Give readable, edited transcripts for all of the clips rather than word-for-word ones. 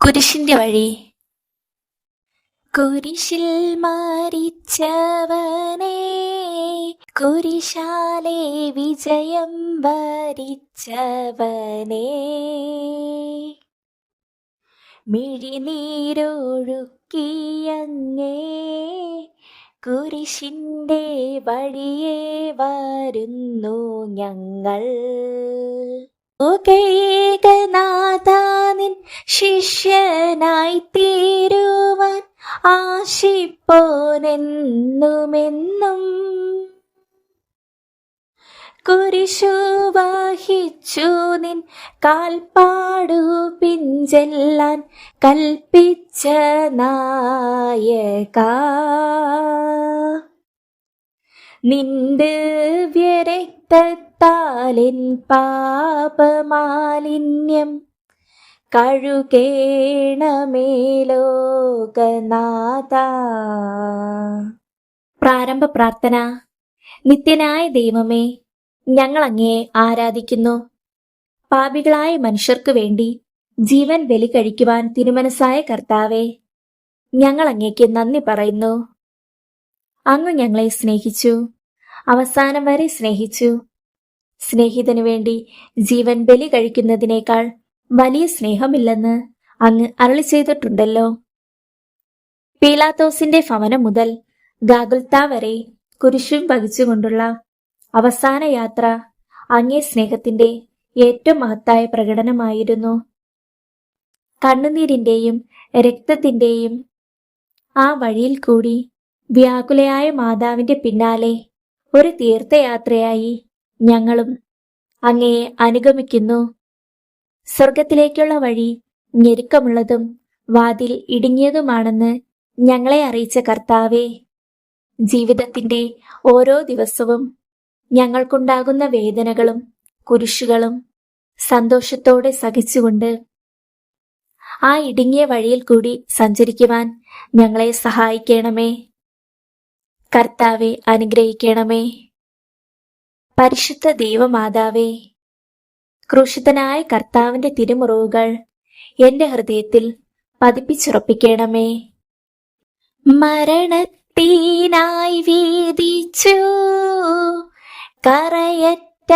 കുരിശിന്റെ വഴി. കുരിശിൽ മരിച്ചവനെ, കുരിശാലെ വിജയം വരിച്ചവനെ, മിഴിനീരൊഴുക്കിയങ്ങേ കുരിശിന്റെ വഴിയേ വരുന്നു ഞങ്ങൾ. ഏകനാഥാനിൻ ശിഷ്യനായി തീരുവാൻ ആശിപ്പോനെന്നുമെന്നും, കുരിശു വഹിച്ചു നിൻ കാൽപ്പാടു പിഞ്ചെല്ലാൻ കൽപ്പിച്ച നായക, നിന്റെ വ്യരക്തത്താലിൻ പാപമാലിന്യം കഴുകേണമേ ലോകനാഥ. പ്രാരംഭ പ്രാർത്ഥന. നിത്യനായ ദൈവമേ, ഞങ്ങൾ അങ്ങയെ ആരാധിക്കുന്നു. പാപികളായ മനുഷ്യർക്കു വേണ്ടി ജീവൻ ബലി കഴിക്കുവാൻ തിരുമനസ്സായ കർത്താവേ, ഞങ്ങൾ അങ്ങേക്ക് നന്ദി പറയുന്നു. അങ്ങ് ഞങ്ങളെ സ്നേഹിച്ചു, അവസാനം വരെ സ്നേഹിച്ചു. സ്നേഹിതനു വേണ്ടി ജീവൻ ബലി കഴിക്കുന്നതിനേക്കാൾ വലിയ സ്നേഹമില്ലെന്ന് അങ്ങ് അരുളി ചെയ്തിട്ടുണ്ടല്ലോ. പീലാത്തോസിന്റെ ഭവനം മുതൽ ഗാഗുൽത്ത വരെ കുരിശും വഹിച്ചുകൊണ്ടുള്ള അവസാന യാത്ര അങ്ങേ സ്നേഹത്തിന്റെ ഏറ്റവും മഹത്തായ പ്രകടനമായിരുന്നു. കണ്ണുനീരിന്റെയും രക്തത്തിന്റെയും ആ വഴിയിൽ കൂടി വ്യാകുലയായ മാതാവിന്റെ പിന്നാലെ ഒരു തീർത്ഥയാത്രയായി ഞങ്ങളും അങ്ങയെ അനുഗമിക്കുന്നു. സ്വർഗത്തിലേക്കുള്ള വഴി ഞെരുക്കമുള്ളതും വാതിൽ ഇടുങ്ങിയതുമാണെന്ന് ഞങ്ങളെ അറിയിച്ച കർത്താവേ, ജീവിതത്തിന്റെ ഓരോ ദിവസവും ഞങ്ങൾക്കുണ്ടാകുന്ന വേദനകളും കുരിശുകളും സന്തോഷത്തോടെ സഹിച്ചുകൊണ്ട് ആ ഇടുങ്ങിയ വഴിയിൽ കൂടി സഞ്ചരിക്കുവാൻ ഞങ്ങളെ സഹായിക്കണമേ. കർത്താവെ, അനുഗ്രഹിക്കണമേ. പരിശുദ്ധ ദൈവമാതാവേ, ക്രൂശിതനായ കർത്താവിന്റെ തിരുമുറിവുകൾ എന്റെ ഹൃദയത്തിൽ പതിപ്പിച്ചുറപ്പിക്കണമേ. മരണത്തിനായി വീതിച്ചു കറയറ്റ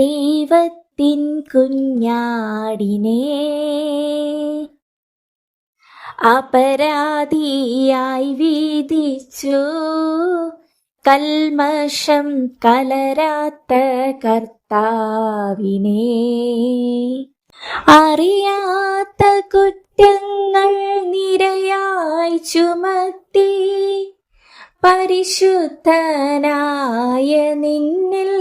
ദൈവത്തിൻ കുഞ്ഞാടിനെ, അപരാധിയായി വീതിച്ചു കൽമഷം കലരാത്ത കർത്താവിനെ, അറിയാത്ത കുറ്റങ്ങൾ നിരയായി ചുമത്തി പരിശുദ്ധനായ നിന്നിൽ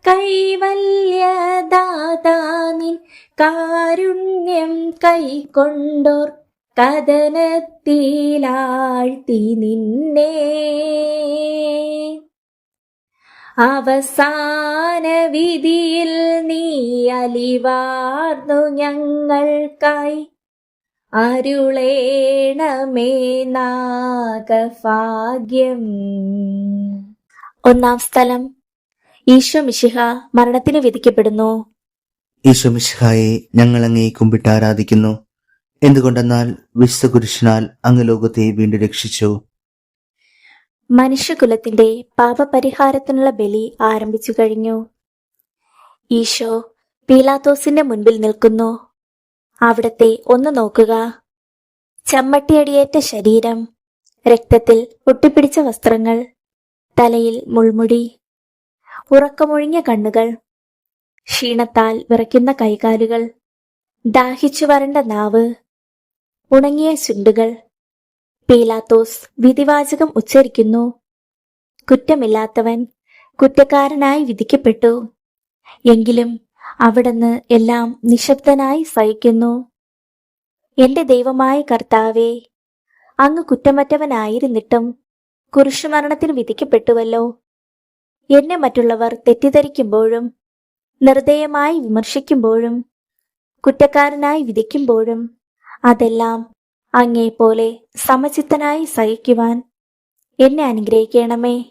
കൈവല്യദാതാനിൻ കാരുണ്യം കൈക്കൊണ്ടോർ കഥനത്തിലാഴ്ത്തി നിന്നെ, അവസാന വിധിയിൽ നീ അലിവാർന്നു ഞങ്ങൾക്കായി അരുളേണമേ നാഗഭാഗ്യം. ഒന്നാം സ്ഥലം. ഈശോ മിശിഹ മരണത്തിന് വിധിക്കപ്പെടുന്നു. ഈശോ മിശിഹായെ ഞങ്ങൾ അങ്ങേ കുമ്പിട്ട് ആരാധിക്കുന്നു. എന്തുകൊണ്ടെന്നാൽ വിശുദ്ധ കുരിശിനാൽ അങ്ങ് ലോകത്തെ വീണ്ടും രക്ഷിച്ചു. മനുഷ്യകുലത്തിന്റെ പാപപരിഹാരത്തിനുള്ള ബലി ആരംഭിച്ചു കഴിഞ്ഞു. ഈശോ പീലാത്തോസിന്റെ മുൻപിൽ നിൽക്കുന്നു. അവിടത്തെ ഒന്ന് നോക്കുക. ചമ്മട്ടിയടിയേറ്റ ശരീരം, രക്തത്തിൽ ഒട്ടിപ്പിടിച്ച വസ്ത്രങ്ങൾ, തലയിൽ മുൾമുടി, ഉറക്കമൊഴിഞ്ഞ കണ്ണുകൾ, ക്ഷീണത്താൽ വിറയ്ക്കുന്ന കൈകാലുകൾ, ദാഹിച്ചു വരണ്ട നാവ്, ഉണങ്ങിയ ചുണ്ടുകൾ. പീലാത്തോസ് വിധിവാചകം ഉച്ചരിക്കുന്നു. കുറ്റമില്ലാത്തവൻ കുറ്റക്കാരനായി വിധിക്കപ്പെട്ടു. എങ്കിലും അവിടുന്ന് എല്ലാം നിശബ്ദനായി സഹിക്കുന്നു. എന്റെ ദൈവമായ കർത്താവേ, അങ്ങ് കുറ്റമറ്റവനായിരുന്നിട്ടും കുരിശുമരണത്തിന് വിധിക്കപ്പെട്ടുവല്ലോ. എന്നെ മറ്റുള്ളവർ തെറ്റിദ്ധരിക്കുമ്പോഴും നിർദ്ദയമായി വിമർശിക്കുമ്പോഴും കുറ്റക്കാരനായി വിധിക്കുമ്പോഴും അതെല്ലാം അങ്ങേപ്പോലെ സമചിത്തനായി സഹിക്കുവാൻ എന്നെ അനുഗ്രഹിക്കണമേ.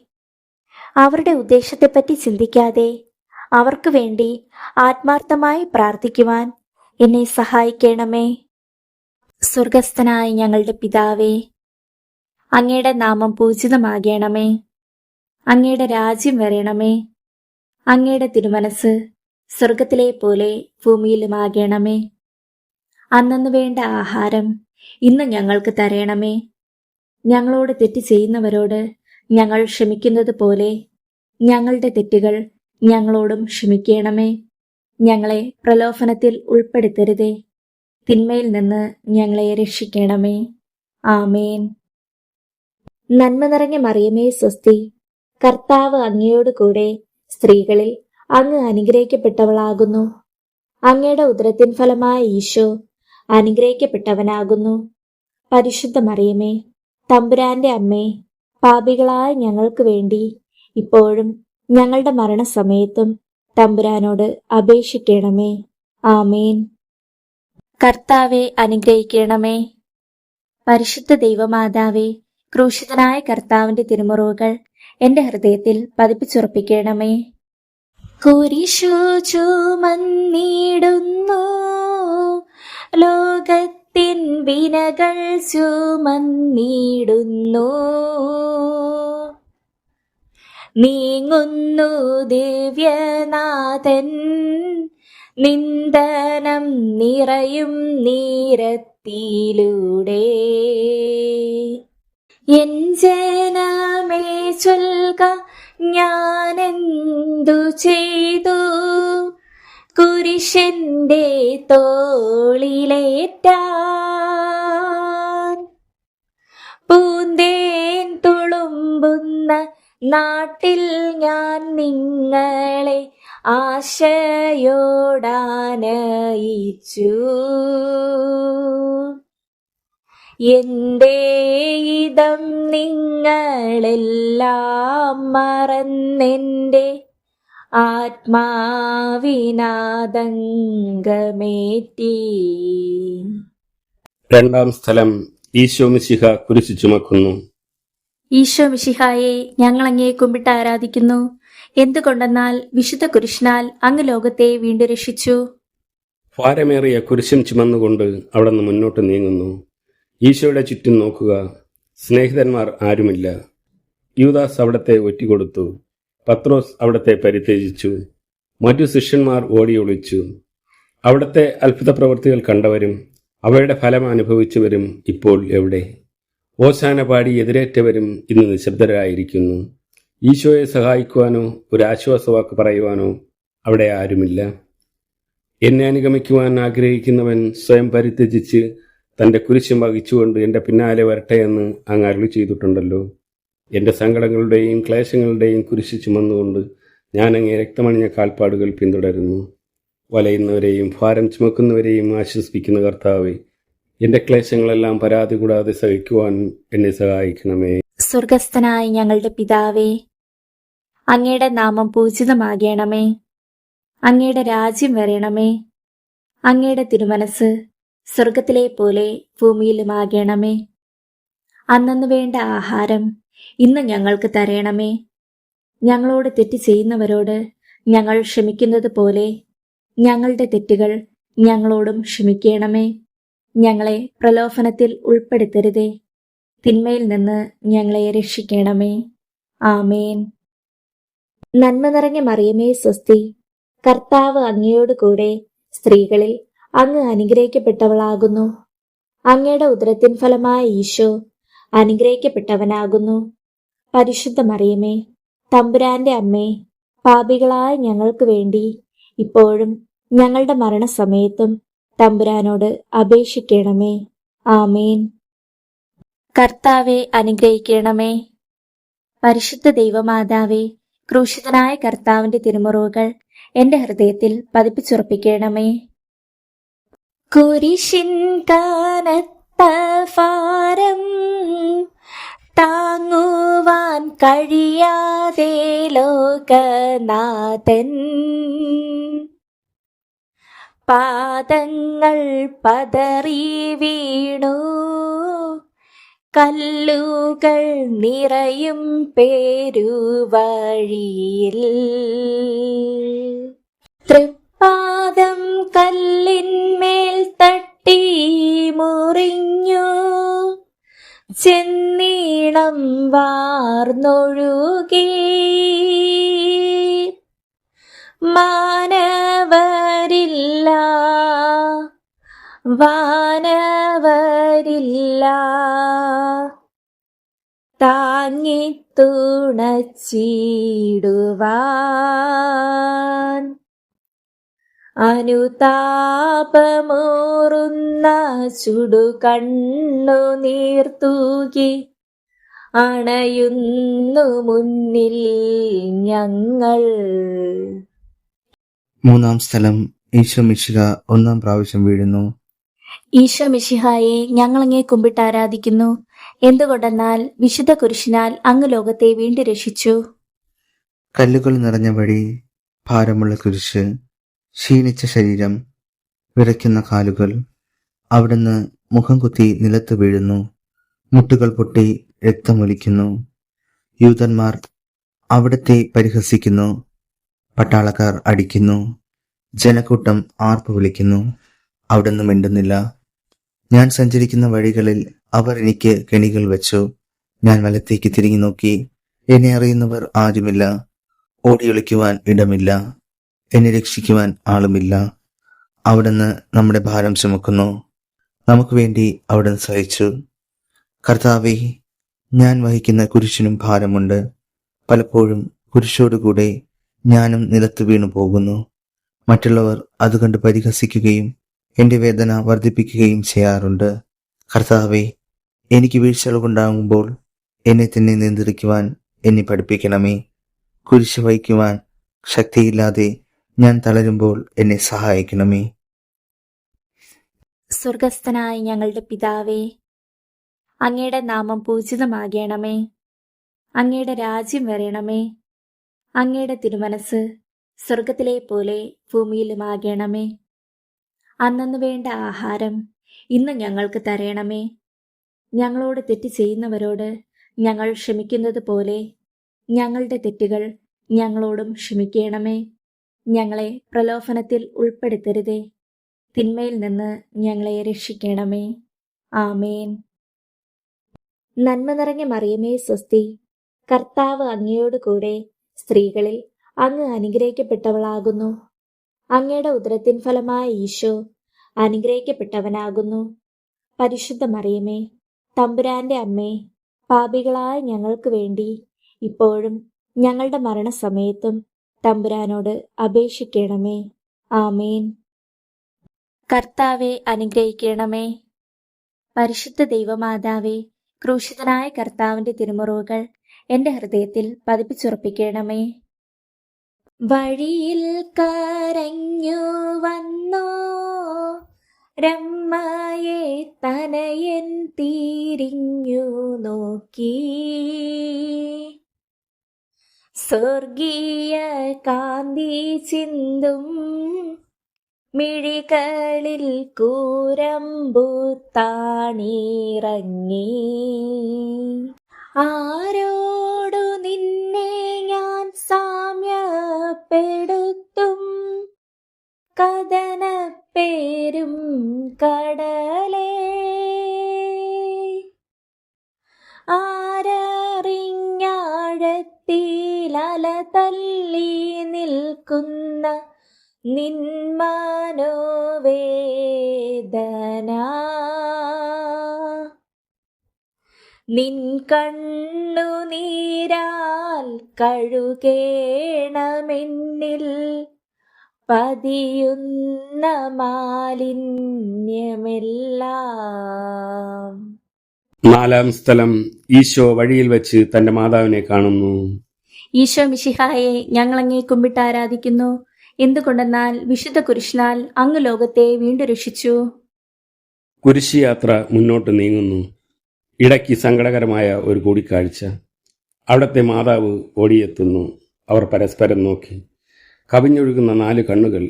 അവരുടെ ഉദ്ദേശത്തെപ്പറ്റി ചിന്തിക്കാതെ അവർക്ക് വേണ്ടി ആത്മാർത്ഥമായി പ്രാർത്ഥിക്കുവാൻ എന്നെ സഹായിക്കണമേ. സ്വർഗസ്ഥനായ ഞങ്ങളുടെ പിതാവേ, അങ്ങയുടെ നാമം പൂജിതമാകണമേ. അങ്ങയുടെ രാജ്യം വരണമേ. അങ്ങയുടെ തിരുമനസ് സ്വർഗത്തിലെ പോലെ ഭൂമിയിലുമാകണമേ. അന്നന്ന് വേണ്ട ആഹാരം ഇന്ന് ഞങ്ങൾക്ക് തരണമേ. ഞങ്ങളോട് തെറ്റ് ചെയ്യുന്നവരോട് ഞങ്ങൾ ക്ഷമിക്കുന്നത് പോലെ ഞങ്ങളുടെ തെറ്റുകൾ ഞങ്ങളോടും ക്ഷമിക്കണമേ. ഞങ്ങളെ പ്രലോഭനത്തിൽ ഉൾപ്പെടുത്തരുതേ, തിന്മയിൽ നിന്ന് ഞങ്ങളെ രക്ഷിക്കണമേ. ആമേൻ. നന്മ നിറഞ്ഞ മറിയമേ സ്വസ്തി, കർത്താവ് അങ്ങയോട് കൂടെ സ്ത്രീകളിൽ അങ്ങ് അനുഗ്രഹിക്കപ്പെട്ടവളാകുന്നു. അങ്ങയുടെ ഉദരത്തിൻ ഫലമായ ഈശോ അനുഗ്രഹിക്കപ്പെട്ടവനാകുന്നു. പരിശുദ്ധ മറിയമേ, തമ്പുരാന്റെ അമ്മേ, പാപികളായ ഞങ്ങൾക്ക് വേണ്ടി ഇപ്പോഴും ഞങ്ങളുടെ മരണസമയത്തും തമ്പുരാനോട് അപേക്ഷിക്കണമേ. ആമേൻ. കർത്താവെ അനുഗ്രഹിക്കണമേ. പരിശുദ്ധ ദൈവമാതാവേ, ക്രൂശിതനായ കർത്താവിന്റെ തിരുമുറിവുകൾ എന്റെ ഹൃദയത്തിൽ പതിപ്പിച്ചുറപ്പിക്കണമേ. കുരിശു ചുമന്നിടുന്നു, ലോകത്തിൻ വിനകൾ ചുമന്നിടുന്നു. നീങ്ങുന്നു ദിവ്യനാഥൻ, നിന്ദനം നിറയും നീരത്തിലൂടെ. എൻ ജനമേ ചൊൽക, ഞാനെന്തു ചെയ്തു കുരിശന്റെ തോളിലേറ്റാൻ. പൂന്തേൻ തുളുമ്പുന്ന നാട്ടിൽ ഞാൻ നിങ്ങളെ ആശയോടാനയിച്ചു. എന്റെ ഇതം നിങ്ങളെല്ലാം മറന്നെന്റെ ആത്മാവിനാദംഗമേറ്റി. രണ്ടാം സ്ഥലം, ഈശോ മിശിഹ കുരിശു ചുമക്കുന്നു. ഈശോ മിശിഹായെ ഞങ്ങൾ അങ്ങയെ കുമ്പിട്ട് ആരാധിക്കുന്നു. എന്തുകൊണ്ടെന്നാൽ വിശുദ്ധ കുരിശിനാൽ അങ്ങ് ലോകത്തെ വീണ്ടും രക്ഷിച്ചു. ഭാരമേറിയ കുരിശും ചുമന്നുകൊണ്ട് അവിടെ നിന്ന് മുന്നോട്ട് നീങ്ങുന്നു. ഈശോയുടെ ചുറ്റും നോക്കുക, സ്നേഹിതന്മാർ ആരുമില്ല. യൂദാസ് അവിടത്തെ ഒറ്റിക്കൊടുത്തു. പത്രോസ് അവിടത്തെ പരിത്യജിച്ചു. മറ്റു ശിഷ്യന്മാർ ഓടി ഒളിച്ചു. അവിടത്തെ അത്ഭുത പ്രവൃത്തികൾ കണ്ടവരും അവയുടെ ഫലം അനുഭവിച്ചവരും ഇപ്പോൾ എവിടെ? ഓശാന പാടി എതിരേറ്റവരും ഇന്ന് നിശബ്ദരായിരിക്കുന്നു. ഈശോയെ സഹായിക്കുവാനോ ഒരു ആശ്വാസവാക്ക് പറയുവാനോ അവിടെ ആരുമില്ല. എന്നെ അനുഗമിക്കുവാൻ ആഗ്രഹിക്കുന്നവൻ സ്വയം പരിത്യജിച്ച് തൻ്റെ കുരിശും വഹിച്ചുകൊണ്ട് എൻ്റെ പിന്നാലെ വരട്ടെ എന്ന് അങ്ങ് അരുളി ചെയ്തിട്ടുണ്ടല്ലോ. എൻ്റെ സങ്കടങ്ങളുടെയും ക്ലേശങ്ങളുടെയും കുരിശ് ചുമന്നുകൊണ്ട് ഞാൻ അങ്ങേ രക്തമണിഞ്ഞ കാൽപ്പാടുകൾ പിന്തുടരുന്നു. വലയുന്നവരെയും ഭാരം ചുമക്കുന്നവരെയും ആശ്വസിപ്പിക്കുന്ന കർത്താവേ, എൻ്റെ ക്ലേശങ്ങളെല്ലാം പരാതി കൂടാതെ സഹിക്കുവാൻ എന്നെ സഹായിക്കണമേ. സ്വർഗസ്ഥനായ ഞങ്ങളുടെ പിതാവേ, അങ്ങയുടെ നാമം പൂജിതമാകണമേ. അങ്ങയുടെ രാജ്യം വരണമേ. അങ്ങയുടെ തിരുമനസ് സ്വർഗത്തിലെ പോലെ ഭൂമിയിലുമാകണമേ. അന്നന്ന് വേണ്ട ആഹാരം ഇന്ന് ഞങ്ങൾക്ക് തരണമേ. ഞങ്ങളോട് തെറ്റ് ചെയ്യുന്നവരോട് ഞങ്ങൾ ക്ഷമിക്കുന്നത് പോലെ ഞങ്ങളുടെ തെറ്റുകൾ ഞങ്ങളോടും ക്ഷമിക്കണമേ. ഞങ്ങളെ പ്രലോഭനത്തിൽ ഉൾപ്പെടുത്തരുതേ, തിന്മയിൽ നിന്ന് ഞങ്ങളെ രക്ഷിക്കണമേ. ആമേൻ. നന്മ നിറഞ്ഞ മറിയമേ സ്വസ്തി, കർത്താവ് അങ്ങയോട് കൂടെ സ്ത്രീകളിൽ അങ്ങ് അനുഗ്രഹിക്കപ്പെട്ടവളാകുന്നു. അങ്ങയുടെ ഉദരത്തിൻ ഫലമായ ഈശോ അനുഗ്രഹിക്കപ്പെട്ടവനാകുന്നു. പരിശുദ്ധ മറിയമേ, തമ്പുരാന്റെ അമ്മേ, പാപികളായ ഞങ്ങൾക്ക് വേണ്ടി ഇപ്പോഴും ഞങ്ങളുടെ മരണസമയത്തും തമ്പുരാനോട് അപേക്ഷിക്കണമേ. ആമേൻ. കർത്താവെ അനുഗ്രഹിക്കണമേ. പരിശുദ്ധ ദൈവമാതാവേ, ക്രൂശിതനായ കർത്താവിന്റെ തിരുമുറിവുകൾ എന്റെ ഹൃദയത്തിൽ പതിപ്പിച്ചുറപ്പിക്കണമേ. കുരിശിൻ കനത്ത ഭാരം താങ്ങുവാൻ കഴിയാതെ ലോകനാഥൻ പാദങ്ങൾ പതറി വീണു. കല്ലുകൾ നിറയും പേരുവഴിയിൽ തൃപ്പാദം കല്ലിന്മേൽ ചെന്നീളം വാർന്നൊഴുകി മാനവരില്ല വാനവരില്ല താങ്ങി തുണച്ചിടുവാൻ അനുതാപമൂറുന്ന ചുടുകണ്ണു നീർത്തൂകി അണയുന്നു മുന്നിൽ ഞങ്ങൾ. മൂന്നാം സ്ഥലം ഈശോ മിശിഹ ഒന്നാം പ്രാവശ്യം വീഴുന്നു. ഈശോ മിശിഹായെ ഞങ്ങളങ്ങേ കുമ്പിട്ട് ആരാധിക്കുന്നു. എന്തുകൊണ്ടെന്നാൽ വിശുദ്ധ കുരിശിനാൽ അങ്ങ് ലോകത്തെ വീണ്ടും രക്ഷിച്ചു. കല്ലുകൾ നിറഞ്ഞ വഴി, ഭാരമുള്ള കുരിശ്, ക്ഷീണിച്ച ശരീരം, വിറയ്ക്കുന്ന കാലുകൾ. അവിടുന്ന് മുഖം കുത്തി നിലത്ത് വീഴുന്നു. മുട്ടുകൾ പൊട്ടി രക്തമൊലിക്കുന്നു. യൂതന്മാർ അവിടത്തെ പരിഹസിക്കുന്നു. പട്ടാളക്കാർ അടിക്കുന്നു. ജനക്കൂട്ടം ആർപ്പ് വിളിക്കുന്നു. അവിടുന്ന് മിണ്ടുന്നില്ല. ഞാൻ സഞ്ചരിക്കുന്ന വഴികളിൽ അവർ എനിക്ക് കെണികൾ വെച്ചു. ഞാൻ വലത്തേക്ക് തിരിഞ്ഞു നോക്കി. എന്നെ അറിയുന്നവർ ആരുമില്ല. ഓടിയൊളിക്കുവാൻ ഇടമില്ല. എന്നെ രക്ഷിക്കുവാൻ ആളുമില്ല. അവിടുന്ന് നമ്മുടെ ഭാരം ചുമക്കുന്നു. നമുക്ക് വേണ്ടി അവിടുന്ന് സഹിച്ചു. കർത്താവേ, ഞാൻ വഹിക്കുന്ന കുരിശിനും ഭാരമുണ്ട്. പലപ്പോഴും കുരിശോടുകൂടെ ഞാനും നിലത്ത് വീണു പോകുന്നു. മറ്റുള്ളവർ അതുകണ്ട് പരിഹസിക്കുകയും എന്റെ വേദന വർദ്ധിപ്പിക്കുകയും ചെയ്യാറുണ്ട്. കർത്താവേ, എനിക്ക് വീഴ്ചകളുണ്ടാകുമ്പോൾ എന്നെ തന്നെ നിയന്ത്രിക്കുവാൻ എന്നെ പഠിപ്പിക്കണമേ. കുരിശ് വഹിക്കുവാൻ ശക്തിയില്ലാതെ ഞാൻ തളരുമ്പോൾ എന്നെ സഹായിക്കണമേ. സ്വർഗസ്ഥനായ ഞങ്ങളുടെ പിതാവേ, അങ്ങയുടെ നാമം പൂജിതമാകണമേ. അങ്ങയുടെ രാജ്യം വരണമേ. അങ്ങയുടെ തിരുമനസ് സ്വർഗത്തിലെ പോലെ ഭൂമിയിലുമാകണമേ. അന്നന്ന് വേണ്ട ആഹാരം ഇന്ന് ഞങ്ങൾക്ക് തരണമേ. ഞങ്ങളോട് തെറ്റ് ചെയ്യുന്നവരോട് ഞങ്ങൾ ക്ഷമിക്കുന്നത് പോലെ ഞങ്ങളുടെ തെറ്റുകൾ ഞങ്ങളോടും ക്ഷമിക്കണമേ. ഞങ്ങളെ പ്രലോഭനത്തിൽ ഉൾപ്പെടുത്തരുതേ. തിന്മയിൽ നിന്ന് ഞങ്ങളെ രക്ഷിക്കണമേ. ആമേൻ. നന്മ നിറഞ്ഞ മറിയമേ സ്വസ്തി, കർത്താവ് അങ്ങയോട് കൂടെ സ്ത്രീകളിൽ അങ്ങ് അനുഗ്രഹിക്കപ്പെട്ടവളാകുന്നു. അങ്ങയുടെ ഉദരത്തിൻ ഫലമായ ഈശോ അനുഗ്രഹിക്കപ്പെട്ടവനാകുന്നു. പരിശുദ്ധ മറിയമേ, തമ്പുരാന്റെ അമ്മേ, പാപികളായ ഞങ്ങൾക്ക് വേണ്ടി ഇപ്പോഴും ഞങ്ങളുടെ മരണസമയത്തും തമ്പുരാനോട് അപേക്ഷിക്കണമേ. ആമേൻ. കർത്താവെ അനുഗ്രഹിക്കണമേ. പരിശുദ്ധ ദൈവമാതാവേ, ക്രൂശിതനായ കർത്താവിന്റെ തിരുമുറിവുകൾ എന്റെ ഹൃദയത്തിൽ പതിപ്പിച്ചുറപ്പിക്കണമേ. വഴിയിൽ കരഞ്ഞു വന്നോ രമ്മയെ തനയൻ തിരിഞ്ഞു നോക്കി. സ്വർഗീയ കാന്തി ചിന്തും മിഴികളിൽ കൂരമ്പു താണിറങ്ങി. ആരോടു നിന്നെ ഞാൻ സാമ്യപ്പെടുത്തും, കഥനപ്പേരും കടലേ. ആരറിഞ്ഞാഴത്തിലല തല്ലി നിൽക്കുന്ന നിന്മനോവേദന. നിൻ കണ്ണുനീരാൽ കഴുകേണമെന്നിൽ പതിയുന്ന മാലിന്യമെല്ലാം. നാലാം സ്ഥലം ഈശോ വഴിയിൽ വെച്ച് തന്റെ മാതാവിനെ കാണുന്നു. ഈശോ മിശിഹായെ ഞങ്ങളങ്ങേ കുമ്പിട്ട് ആരാധിക്കുന്നു. എന്തുകൊണ്ടെന്നാൽ വിശുദ്ധ കുരിശിനാൽ അങ്ങ് ലോകത്തെ വീണ്ടും രക്ഷിച്ചു. കുരിശ് യാത്ര മുന്നോട്ട് നീങ്ങുന്നു. ഇടയ്ക്ക് സങ്കടകരമായ ഒരു കൂടിക്കാഴ്ച. അവിടത്തെ മാതാവ് ഓടിയെത്തുന്നു. അവർ പരസ്പരം നോക്കി. കവിഞ്ഞൊഴുകുന്ന 4 കണ്ണുകൾ,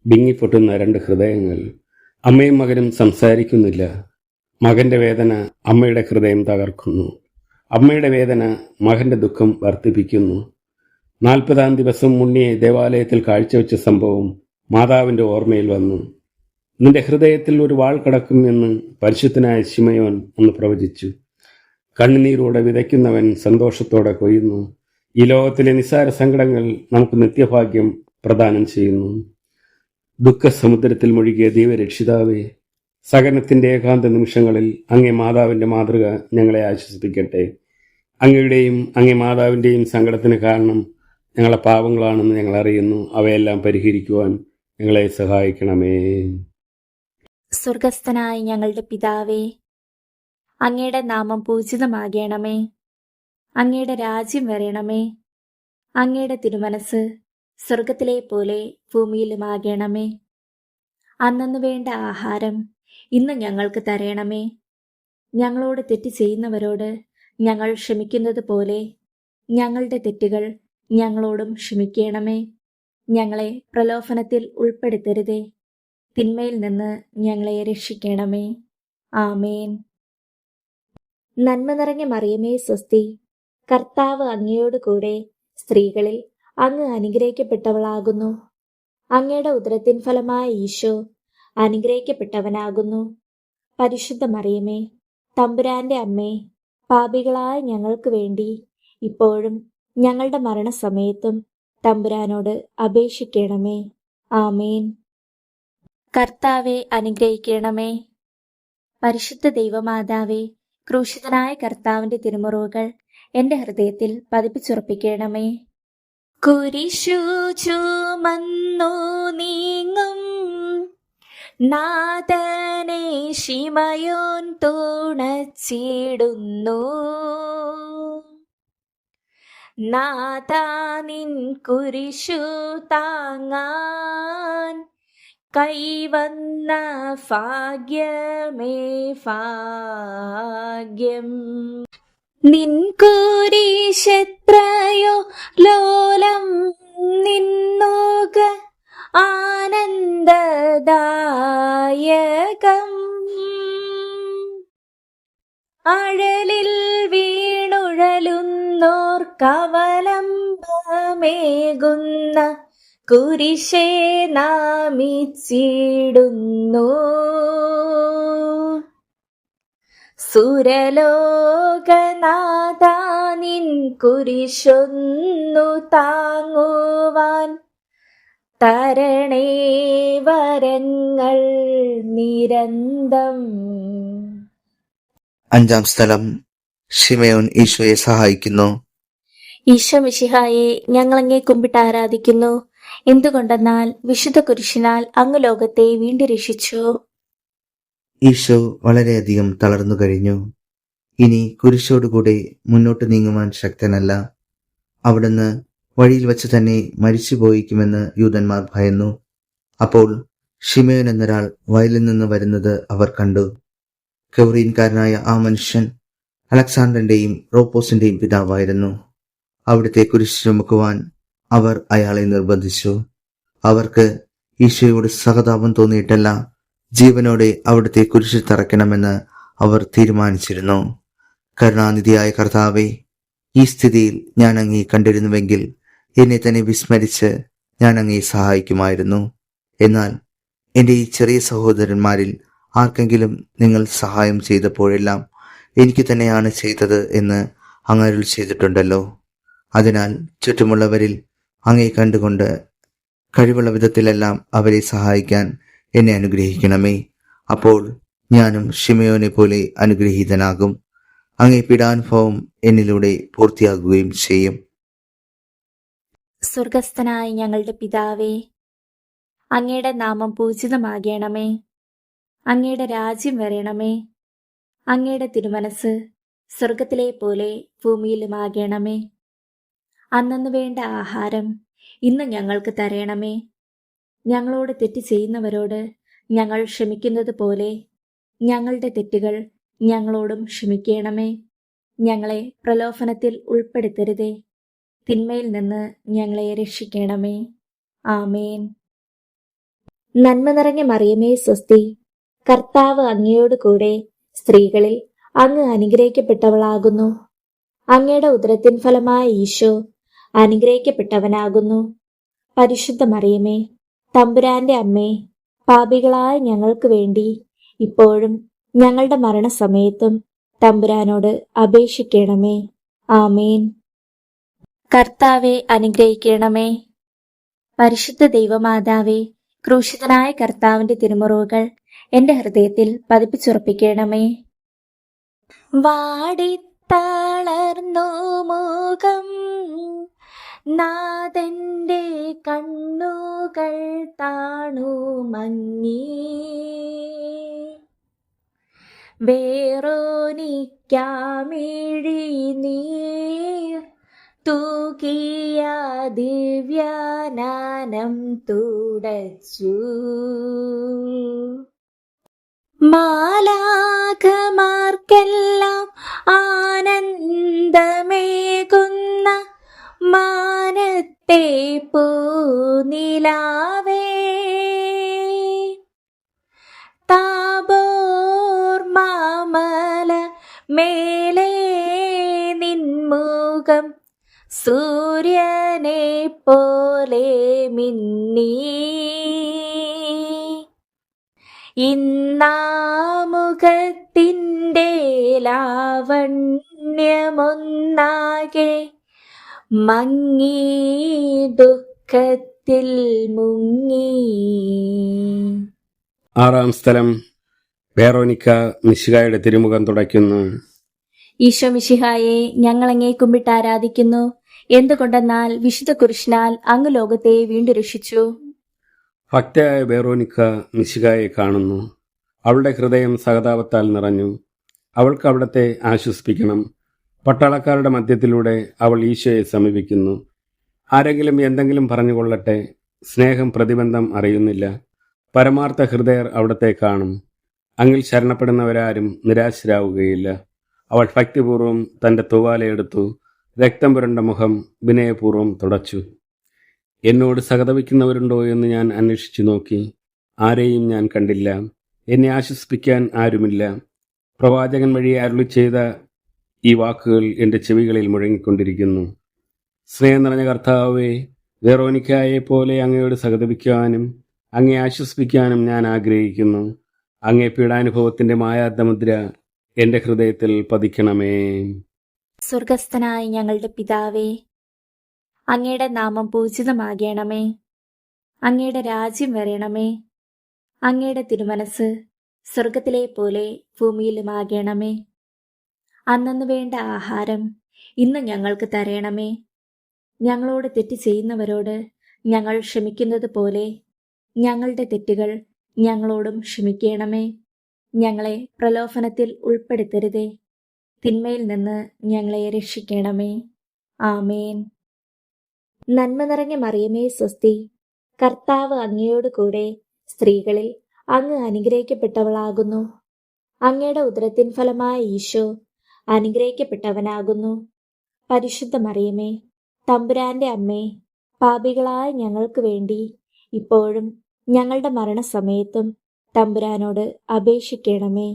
വിങ്ങിപ്പൊട്ടുന്ന 2 ഹൃദയങ്ങൾ. അമ്മയും മകനും സംസാരിക്കുന്നില്ല. മകന്റെ വേദന അമ്മയുടെ ഹൃദയം തകർക്കുന്നു. അമ്മയുടെ വേദന മകന്റെ ദുഃഖം വർദ്ധിപ്പിക്കുന്നു. 40-ാം ദിവസം ഉണ്ണിയെ ദേവാലയത്തിൽ കാഴ്ചവെച്ച സംഭവം മാതാവിന്റെ ഓർമ്മയിൽ വന്നു. നിന്റെ ഹൃദയത്തിൽ ഒരു വാൾ കടക്കും എന്ന് പരിശുദ്ധനായ ശിമയോൻ ഒന്ന് പ്രവചിച്ചു. കണ്ണുനീരോടെ വിതയ്ക്കുന്നവൻ സന്തോഷത്തോടെ കൊയ്യുന്നു. ഈ ലോകത്തിലെ നിസ്സാര സങ്കടങ്ങൾ നമുക്ക് നിത്യഭാഗ്യം പ്രദാനം ചെയ്യുന്നു. ദുഃഖസമുദ്രത്തിൽ മുഴുകിയ ദൈവരക്ഷിതാവേ, സഹനത്തിന്റെ ഏകാന്ത നിമിഷങ്ങളിൽ അങ്ങേ മാതാവിന്റെ മാതൃക ഞങ്ങളെ ആശ്വസിപ്പിക്കട്ടെ. അങ്ങയുടെയും അങ്ങേ മാതാവിന്റെയും സങ്കടത്തിന് കാരണം ഞങ്ങളെ പാപങ്ങളാണെന്ന് ഞങ്ങൾ അറിയുന്നു. അവയെല്ലാം പരിഹരിക്കുവാൻ ഞങ്ങളെ സഹായിക്കണമേ. സ്വർഗസ്ഥനായ ഞങ്ങളുടെ പിതാവേ, അങ്ങയുടെ നാമം പൂജിതമാകണമേ. അങ്ങയുടെ രാജ്യം വരണമേ. അങ്ങയുടെ തിരുമനസ് സ്വർഗത്തിലെ പോലെ ഭൂമിയിലുമാകണമേ. അന്നന്ന് വേണ്ട ആഹാരം ഇന്ന് ഞങ്ങൾക്ക് തരണമേ. ഞങ്ങളോട് തെറ്റ് ചെയ്യുന്നവരോട് ഞങ്ങൾ ക്ഷമിക്കുന്നത് പോലെ ഞങ്ങളുടെ തെറ്റുകൾ ഞങ്ങളോടും ക്ഷമിക്കണമേ. ഞങ്ങളെ പ്രലോഭനത്തിൽ ഉൾപ്പെടുത്തരുതേ, തിന്മയിൽ നിന്ന് ഞങ്ങളെ രക്ഷിക്കണമേ. ആമേൻ. നന്മ നിറഞ്ഞ മറിയമേ സ്വസ്തി, കർത്താവ് അങ്ങയോട് കൂടെ സ്ത്രീകളിൽ അങ്ങ് അനുഗ്രഹിക്കപ്പെട്ടവളാകുന്നു. അങ്ങയുടെ ഉദരത്തിൻ ഫലമായ ഈശോ അനുഗ്രഹിക്കപ്പെട്ടവനാകുന്നു. പരിശുദ്ധ മറിയമേ, തമ്പുരാന്റെ അമ്മേ, പാപികളായ ഞങ്ങൾക്ക് വേണ്ടി ഇപ്പോഴും ഞങ്ങളുടെ മരണസമയത്തും തമ്പുരാനോട് അപേക്ഷിക്കണമേ. ആമേൻ. കർത്താവെ അനുഗ്രഹിക്കണമേ. പരിശുദ്ധ ദൈവമാതാവേ, ക്രൂശിതനായ കർത്താവിന്റെ തിരുമുറിവുകൾ എന്റെ ഹൃദയത്തിൽ പതിപ്പിച്ചുറപ്പിക്കണമേ. കുരിശു ചുമന്നു നീങ്ങും നാഥനെ ശിമയോൻ തുണച്ചിടുന്നു. നാഥാ നിൻ കുരിശു താങ്ങാൻ കൈവന്ന ഭാഗ്യമേ ഭാഗ്യം. നിൻ കുരിശെത്രയോ ലോലം നിന്നുക ആനന്ദദായകം. അഴലിൽ വീണുഴലുന്നോർക്കവലംബമേകുന്ന കുരിശേ നാമിച്ചിടുന്നു. സുരലോകനാഥാ നിൻ കുരിശൊന്നു താങ്ങുവാൻ തരണേ വരങ്ങൾ നിരന്തം. അഞ്ചാം സ്ഥലം, ശിമയോൻ ഈശോയെ സഹായിക്കുന്നു. ഈശോ മിശിഹായെ ഞങ്ങളങ്ങേ കുമ്പിട്ട് ആരാധിക്കുന്നു. എന്തുകൊണ്ടെന്നാൽ വിശുദ്ധ കുരിശിനാൽ അങ്ങ് ലോകത്തെ വീണ്ടും രക്ഷിച്ചു. ഈശോ വളരെയധികം തളർന്നു കഴിഞ്ഞു. ഇനി കുരിശോടുകൂടെ മുന്നോട്ട് നീങ്ങുവാൻ ശക്തനല്ല. അവിടുന്ന് വഴിയിൽ വച്ച് തന്നെ മരിച്ചു പോയിക്കുമെന്ന് യൂതന്മാർ ഭയന്നു. അപ്പോൾ ശിമയോൻ എന്നൊരാൾ വയലിൽ നിന്ന് വരുന്നത് അവർ കണ്ടു. കൗറീൻകാരനായ ആ മനുഷ്യൻ അലക്സാണ്ടറിന്റെയും റോപ്പോസിന്റെയും പിതാവായിരുന്നു. അവിടുത്തെ കുരിശ് ചുമക്കുവാൻ അവർ അയാളെ നിർബന്ധിച്ചു. അവർക്ക് ഈശോയോട് സഹതാപം തോന്നിയിട്ടല്ല, ജീവനോടെ അവിടുത്തെ കുരിശിൽ തറയ്ക്കണമെന്ന് അവർ തീരുമാനിച്ചിരുന്നു. കരുണാനിധിയായ കർത്താവേ, ഈ സ്ഥിതിയിൽ ഞാൻ അങ്ങേ കണ്ടിരുന്നുവെങ്കിൽ എന്നെ തന്നെ വിസ്മരിച്ച് ഞാൻ അങ്ങേ സഹായിക്കുമായിരുന്നു. എന്നാൽ എൻ്റെ ഈ ചെറിയ സഹോദരന്മാരിൽ ആർക്കെങ്കിലും നിങ്ങൾ സഹായം ചെയ്തപ്പോഴെല്ലാം എനിക്ക് തന്നെയാണ് ചെയ്തത് എന്ന് അങ്ങ് അരുൾ ചെയ്തിട്ടുണ്ടല്ലോ. അതിനാൽ ചുറ്റുമുള്ളവരിൽ അങ്ങേ കണ്ടുകൊണ്ട് കഴിവുള്ള വിധത്തിലെല്ലാം അവരെ സഹായിക്കാൻ എന്നെ അനുഗ്രഹിക്കണമേ. അപ്പോൾ ഞാനും ശിമയോനെ പോലെ അനുഗ്രഹീതനാകും. അങ്ങേ പീഡാനുഭവം എന്നിലൂടെ പൂർത്തിയാകുകയും ചെയ്യും. സ്വർഗസ്ഥനായ ഞങ്ങളുടെ പിതാവേ, അങ്ങയുടെ നാമം പൂജിതമാകണമേ. അങ്ങയുടെ രാജ്യം വരണമേ. അങ്ങയുടെ തിരുമനസ് സ്വർഗത്തിലെ പോലെ ഭൂമിയിലുമാകണമേ. അന്നന്ന് വേണ്ട ആഹാരം ഇന്ന് ഞങ്ങൾക്ക് തരണമേ. ഞങ്ങളോട് തെറ്റ് ചെയ്യുന്നവരോട് ഞങ്ങൾ ക്ഷമിക്കുന്നത് പോലെ ഞങ്ങളുടെ തെറ്റുകൾ ഞങ്ങളോടും ക്ഷമിക്കണമേ. ഞങ്ങളെ പ്രലോഭനത്തിൽ ഉൾപ്പെടുത്തരുതേ, തിന്മയിൽ നിന്ന് ഞങ്ങളെ രക്ഷിക്കണമേ. ആമേൻ. നന്മ നിറഞ്ഞ മറിയമേ സ്വസ്തി, കർത്താവ് അങ്ങയോട് കൂടെ സ്ത്രീകളിൽ അങ്ങ് അനുഗ്രഹിക്കപ്പെട്ടവളാകുന്നു. അങ്ങയുടെ ഉദരത്തിൻ ഫലമായ ഈശോ അനുഗ്രഹിക്കപ്പെട്ടവനാകുന്നു. പരിശുദ്ധ മറിയമേ, തമ്പുരാന്റെ അമ്മേ, പാപികളായ ഞങ്ങൾക്ക് വേണ്ടി ഇപ്പോഴും ഞങ്ങളുടെ മരണസമയത്തും തമ്പുരാനോട് അപേക്ഷിക്കണമേ. ആമേൻ. കർത്താവെ അനുഗ്രഹിക്കണമേ. പരിശുദ്ധ ദൈവമാതാവേ, ക്രൂശിതനായ കർത്താവിന്റെ തിരുമുറിവുകൾ എന്റെ ഹൃദയത്തിൽ പതിപ്പിച്ചുറപ്പിക്കണമേ. വാടിത്തളർന്നു മുഖം, നാഥന്റെ കണ്ണുകൾ താണു മങ്ങി, വേറോനിക്കാമിഴിനീർ തൂകിയ ദിവ്യാനനം തുടച്ചു. മാലാഖമാർക്കെല്ലാം ആനന്ദമേകുന്ന മാനത്തെ പൂനിലാവേ, താബോർ മാമല മേലെ നിൻമുഖം സൂര്യനെ പോലെ മിന്നി, ഇന്നാമുഖത്തിൻ്റെ ലാവണ്യമൊന്നാകെ മങ്ങി, ദുഃഖത്തിൽ മുങ്ങി. ആറാം സ്ഥലം. വേറോനിക്ക മിശിഹായുടെ തിരുമുഖം തുടയ്ക്കുന്നു. ഈശോ മിശിഹായെ, ഞങ്ങളങ്ങേ കുമ്പിട്ട് ആരാധിക്കുന്നു. എന്തുകൊണ്ടെന്നാൽ വിശുദ്ധ കുരിശിനാൽ അങ്ങ് ലോകത്തെ വീണ്ടും രക്ഷിച്ചു. ഭക്തയായ വേറോനിക്ക മിശിഹായെ കാണുന്നു. അവളുടെ ഹൃദയം സഹതാപത്താൽ നിറഞ്ഞു. അവൾക്ക് അവിടത്തെ ആശ്വസിപ്പിക്കണം. പട്ടാളക്കാരുടെ മധ്യത്തിലൂടെ അവൾ ഈശോയെ സമീപിക്കുന്നു. ആരെങ്കിലും എന്തെങ്കിലും പറഞ്ഞുകൊള്ളട്ടെ, സ്നേഹം പ്രതിബന്ധം അറിയുന്നില്ല. പരമാർത്ഥ ഹൃദയർ അവിടത്തെ കാണും. അങ്ങിൽ ശരണപ്പെടുന്നവരാരും നിരാശരാവുകയില്ല. അവൾ ഭക്തിപൂർവ്വം തൻ്റെ തൂവാലയെടുത്തു, രക്തം പുരണ്ട മുഖം വിനയപൂർവ്വം തുടച്ചു. എന്നോട് സഹതപിക്കുന്നവരുണ്ടോ എന്ന് ഞാൻ അന്വേഷിച്ചു നോക്കി. ആരെയും ഞാൻ കണ്ടില്ല. എന്നെ ആശ്വസിപ്പിക്കാൻ ആരുമില്ല. പ്രവാചകൻ വഴി അരുളി ചെയ്ത ഈ വാക്കുകൾ എൻ്റെ ചെവികളിൽ മുഴങ്ങിക്കൊണ്ടിരിക്കുന്നു. സ്നേഹം നിറഞ്ഞ കർത്താവേ, വെറോനിക്കായെ പോലെ അങ്ങയോട് സഹതപിക്കാനും അങ്ങയെ ആശ്വസിപ്പിക്കാനും ഞാൻ ആഗ്രഹിക്കുന്നു. അങ്ങേ പീഡാനുഭവത്തിൻ്റെ മായാത്തമുദ്ര എൻ്റെ ഹൃദയത്തിൽ പതിക്കണമേ. സ്വർഗസ്ഥനായ ഞങ്ങളുടെ പിതാവേ, അങ്ങയുടെ നാമം പൂജിതമാകണമേ. അങ്ങയുടെ രാജ്യം വരണമേ. അങ്ങയുടെ തിരുമനസ് സ്വർഗത്തിലെ പോലെ ഭൂമിയിലുമാകണമേ. അന്നന്ന് വേണ്ട ആഹാരം ഇന്ന് ഞങ്ങൾക്ക് തരണമേ. ഞങ്ങളോട് തെറ്റ് ചെയ്യുന്നവരോട് ഞങ്ങൾ ക്ഷമിക്കുന്നത് പോലെ ഞങ്ങളുടെ തെറ്റുകൾ ഞങ്ങളോടും ക്ഷമിക്കണമേ. ഞങ്ങളെ പ്രലോഭനത്തിൽ ഉൾപ്പെടുത്തരുതേ, തിന്മയിൽ നിന്ന് ഞങ്ങളെ രക്ഷിക്കണമേ. ആമേൻ. നന്മ നിറഞ്ഞ മറിയമേ സ്വസ്തി, കർത്താവ് അങ്ങയോട് കൂടെ സ്ത്രീകളിൽ അങ്ങ് അനുഗ്രഹിക്കപ്പെട്ടവളാകുന്നു. അങ്ങയുടെ ഉദരത്തിൻ ഫലമായ ഈശോ അനുഗ്രഹിക്കപ്പെട്ടവനാകുന്നു. പരിശുദ്ധ മറിയമേ, തമ്പുരാന്റെ അമ്മേ, പാപികളായ ഞങ്ങൾക്ക് വേണ്ടി ഇപ്പോഴും ഞങ്ങളുടെ മരണസമയത്തും തമ്പുരാനോട് അപേക്ഷിക്കണമേ.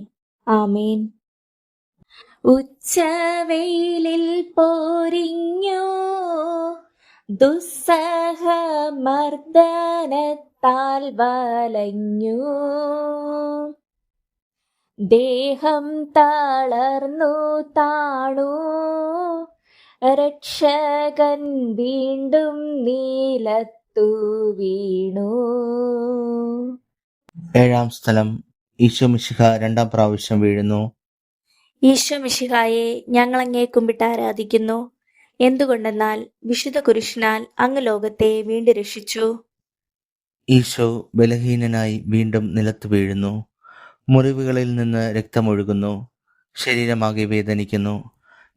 ആമേൻ. ഉച്ചവെയിലിൽ പോരിഞ്ഞോ ദുസ്സഹമർദ്ദനത്താൽ വലഞ്ഞു, ദേഹം തളർന്നു താണു, രക്ഷകൻ വീണ്ടും നീലത്തു വീണു. ഏഴാം സ്ഥലം. ഈശോ മിശിഹ രണ്ടാം പ്രാവശ്യം വീഴുന്നു. ഈശോ മിശിഹായെ, ഞങ്ങളങ്ങേ കുമ്പിട്ട് ആരാധിക്കുന്നു. എന്തുകൊണ്ടെന്നാൽ വിശുദ്ധ കുരിശിനാൽ അങ്ങ് ലോകത്തെ വീണ്ടും രക്ഷിച്ചു. ഈശോ ബലഹീനനായി വീണ്ടും നിലത്ത് വീഴുന്നു. മുറിവുകളിൽ നിന്ന് രക്തമൊഴുകുന്നു. ശരീരമാകെ വേദനിക്കുന്നു.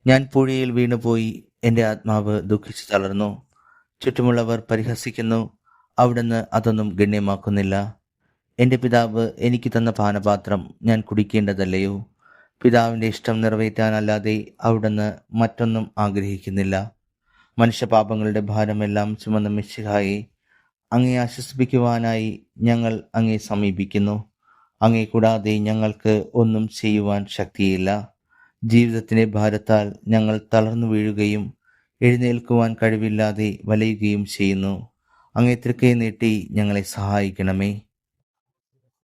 ഞാൻ പുഴയിൽ വീണുപോയി. എൻ്റെ ആത്മാവ് ദുഃഖിച്ചു തളർന്നു. ചുറ്റുമുള്ളവർ പരിഹസിക്കുന്നു. അവിടുന്ന് അതൊന്നും ഗണ്യമാക്കുന്നില്ല. എൻ്റെ പിതാവ് എനിക്ക് തന്ന പാനപാത്രം ഞാൻ കുടിക്കേണ്ടതല്ലയോ? പിതാവിൻ്റെ ഇഷ്ടം നിറവേറ്റാനല്ലാതെ അവിടുന്ന് മറ്റൊന്നും ആഗ്രഹിക്കുന്നില്ല. മനുഷ്യപാപങ്ങളുടെ ഭാരമെല്ലാം ചുമന്ന മിശിഹായെ, അങ്ങയെ ആശ്വസിപ്പിക്കുവാനായി ഞങ്ങൾ അങ്ങയെ സമീപിക്കുന്നു. അങ്ങയെ കൂടാതെ ഞങ്ങൾക്ക് ഒന്നും ചെയ്യുവാൻ ശക്തിയില്ല. ജീവിതത്തിൻ്റെ ഭാരത്താൽ ഞങ്ങൾ തളർന്നു വീഴുകയും എഴുന്നേൽക്കുവാൻ കഴിവില്ലാതെ വലയുകയും ചെയ്യുന്നു. അങ്ങേ തൃക്കൈ നീട്ടി ഞങ്ങളെ സഹായിക്കണമേ.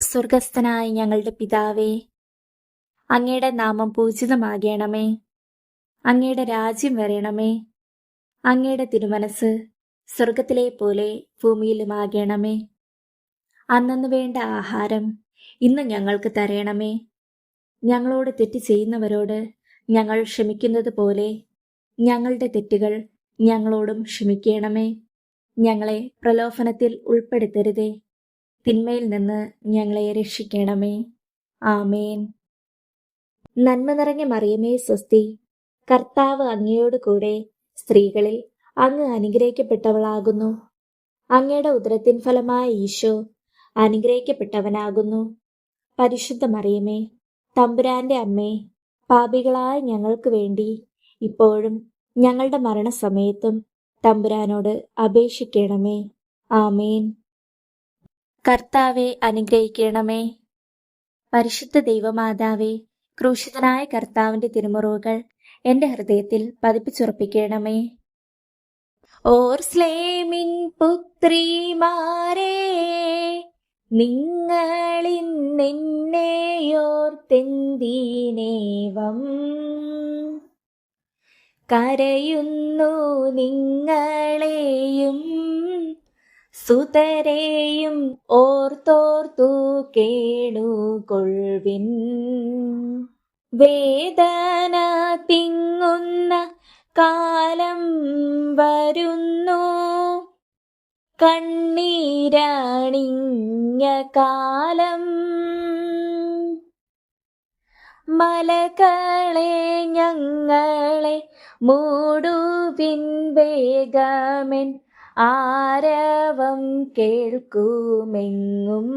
സ്വർഗസ്ഥനായ ഞങ്ങളുടെ പിതാവേ, അങ്ങയുടെ നാമം പൂജിതമാകണമേ. അങ്ങയുടെ രാജ്യം വരണമേ. അങ്ങയുടെ തിരുമനസ് സ്വർഗത്തിലെ പോലെ ഭൂമിയിലുമാകണമേ. അന്നന്ന് വേണ്ട ആഹാരം ഇന്ന് ഞങ്ങൾക്ക് തരണമേ. ഞങ്ങളോട് തെറ്റ് ചെയ്യുന്നവരോട് ഞങ്ങൾ ക്ഷമിക്കുന്നത് പോലെ ഞങ്ങളുടെ തെറ്റുകൾ ഞങ്ങളോടും ക്ഷമിക്കണമേ. ഞങ്ങളെ പ്രലോഭനത്തിൽ ഉൾപ്പെടുത്തരുതേ, തിന്മയിൽ നിന്ന് ഞങ്ങളെ രക്ഷിക്കണമേ. ആമേൻ. നന്മ നിറഞ്ഞ മറിയമേ സ്വസ്തി, കർത്താവ് അങ്ങയോട് കൂടെ സ്ത്രീകളിൽ അങ്ങ് അനുഗ്രഹിക്കപ്പെട്ടവളാകുന്നു. അങ്ങയുടെ ഉദരത്തിൻ ഫലമായ ഈശോ അനുഗ്രഹിക്കപ്പെട്ടവനാകുന്നു. പരിശുദ്ധ മറിയമേ, തമ്പുരാന്റെ അമ്മേ, പാപികളായ ഞങ്ങൾക്ക് വേണ്ടി ഇപ്പോഴും ഞങ്ങളുടെ മരണസമയത്തും തമ്പുരാനോട് അപേക്ഷിക്കണമേ. ആമേൻ. കർത്താവെ അനുഗ്രഹിക്കണമേ. പരിശുദ്ധ ദൈവമാതാവേ, ക്രൂശിതനായ കർത്താവിന്റെ തിരുമുറിവുകൾ എന്റെ ഹൃദയത്തിൽ പതിപ്പിച്ചുറപ്പിക്കണമേ. ഓർസ്ലേമിൻ പുത്രിമാരേ, നിങ്ങളിന്നെയോർത്തെന്തിനേവം കരയുന്നു? നിങ്ങളെയും സുതരെയും ഓർത്തോർത്തു കേണുകൊൾവിൻ. വേദന തിങ്ങുന്ന കാലം വരുന്നു, കണ്ണീരണിഞ്ഞ കാലം. മലകളെ ഞങ്ങളെ മൂടുവിൻ, വേഗമെൻ ആരവം കേൾക്കുമെങ്ങും.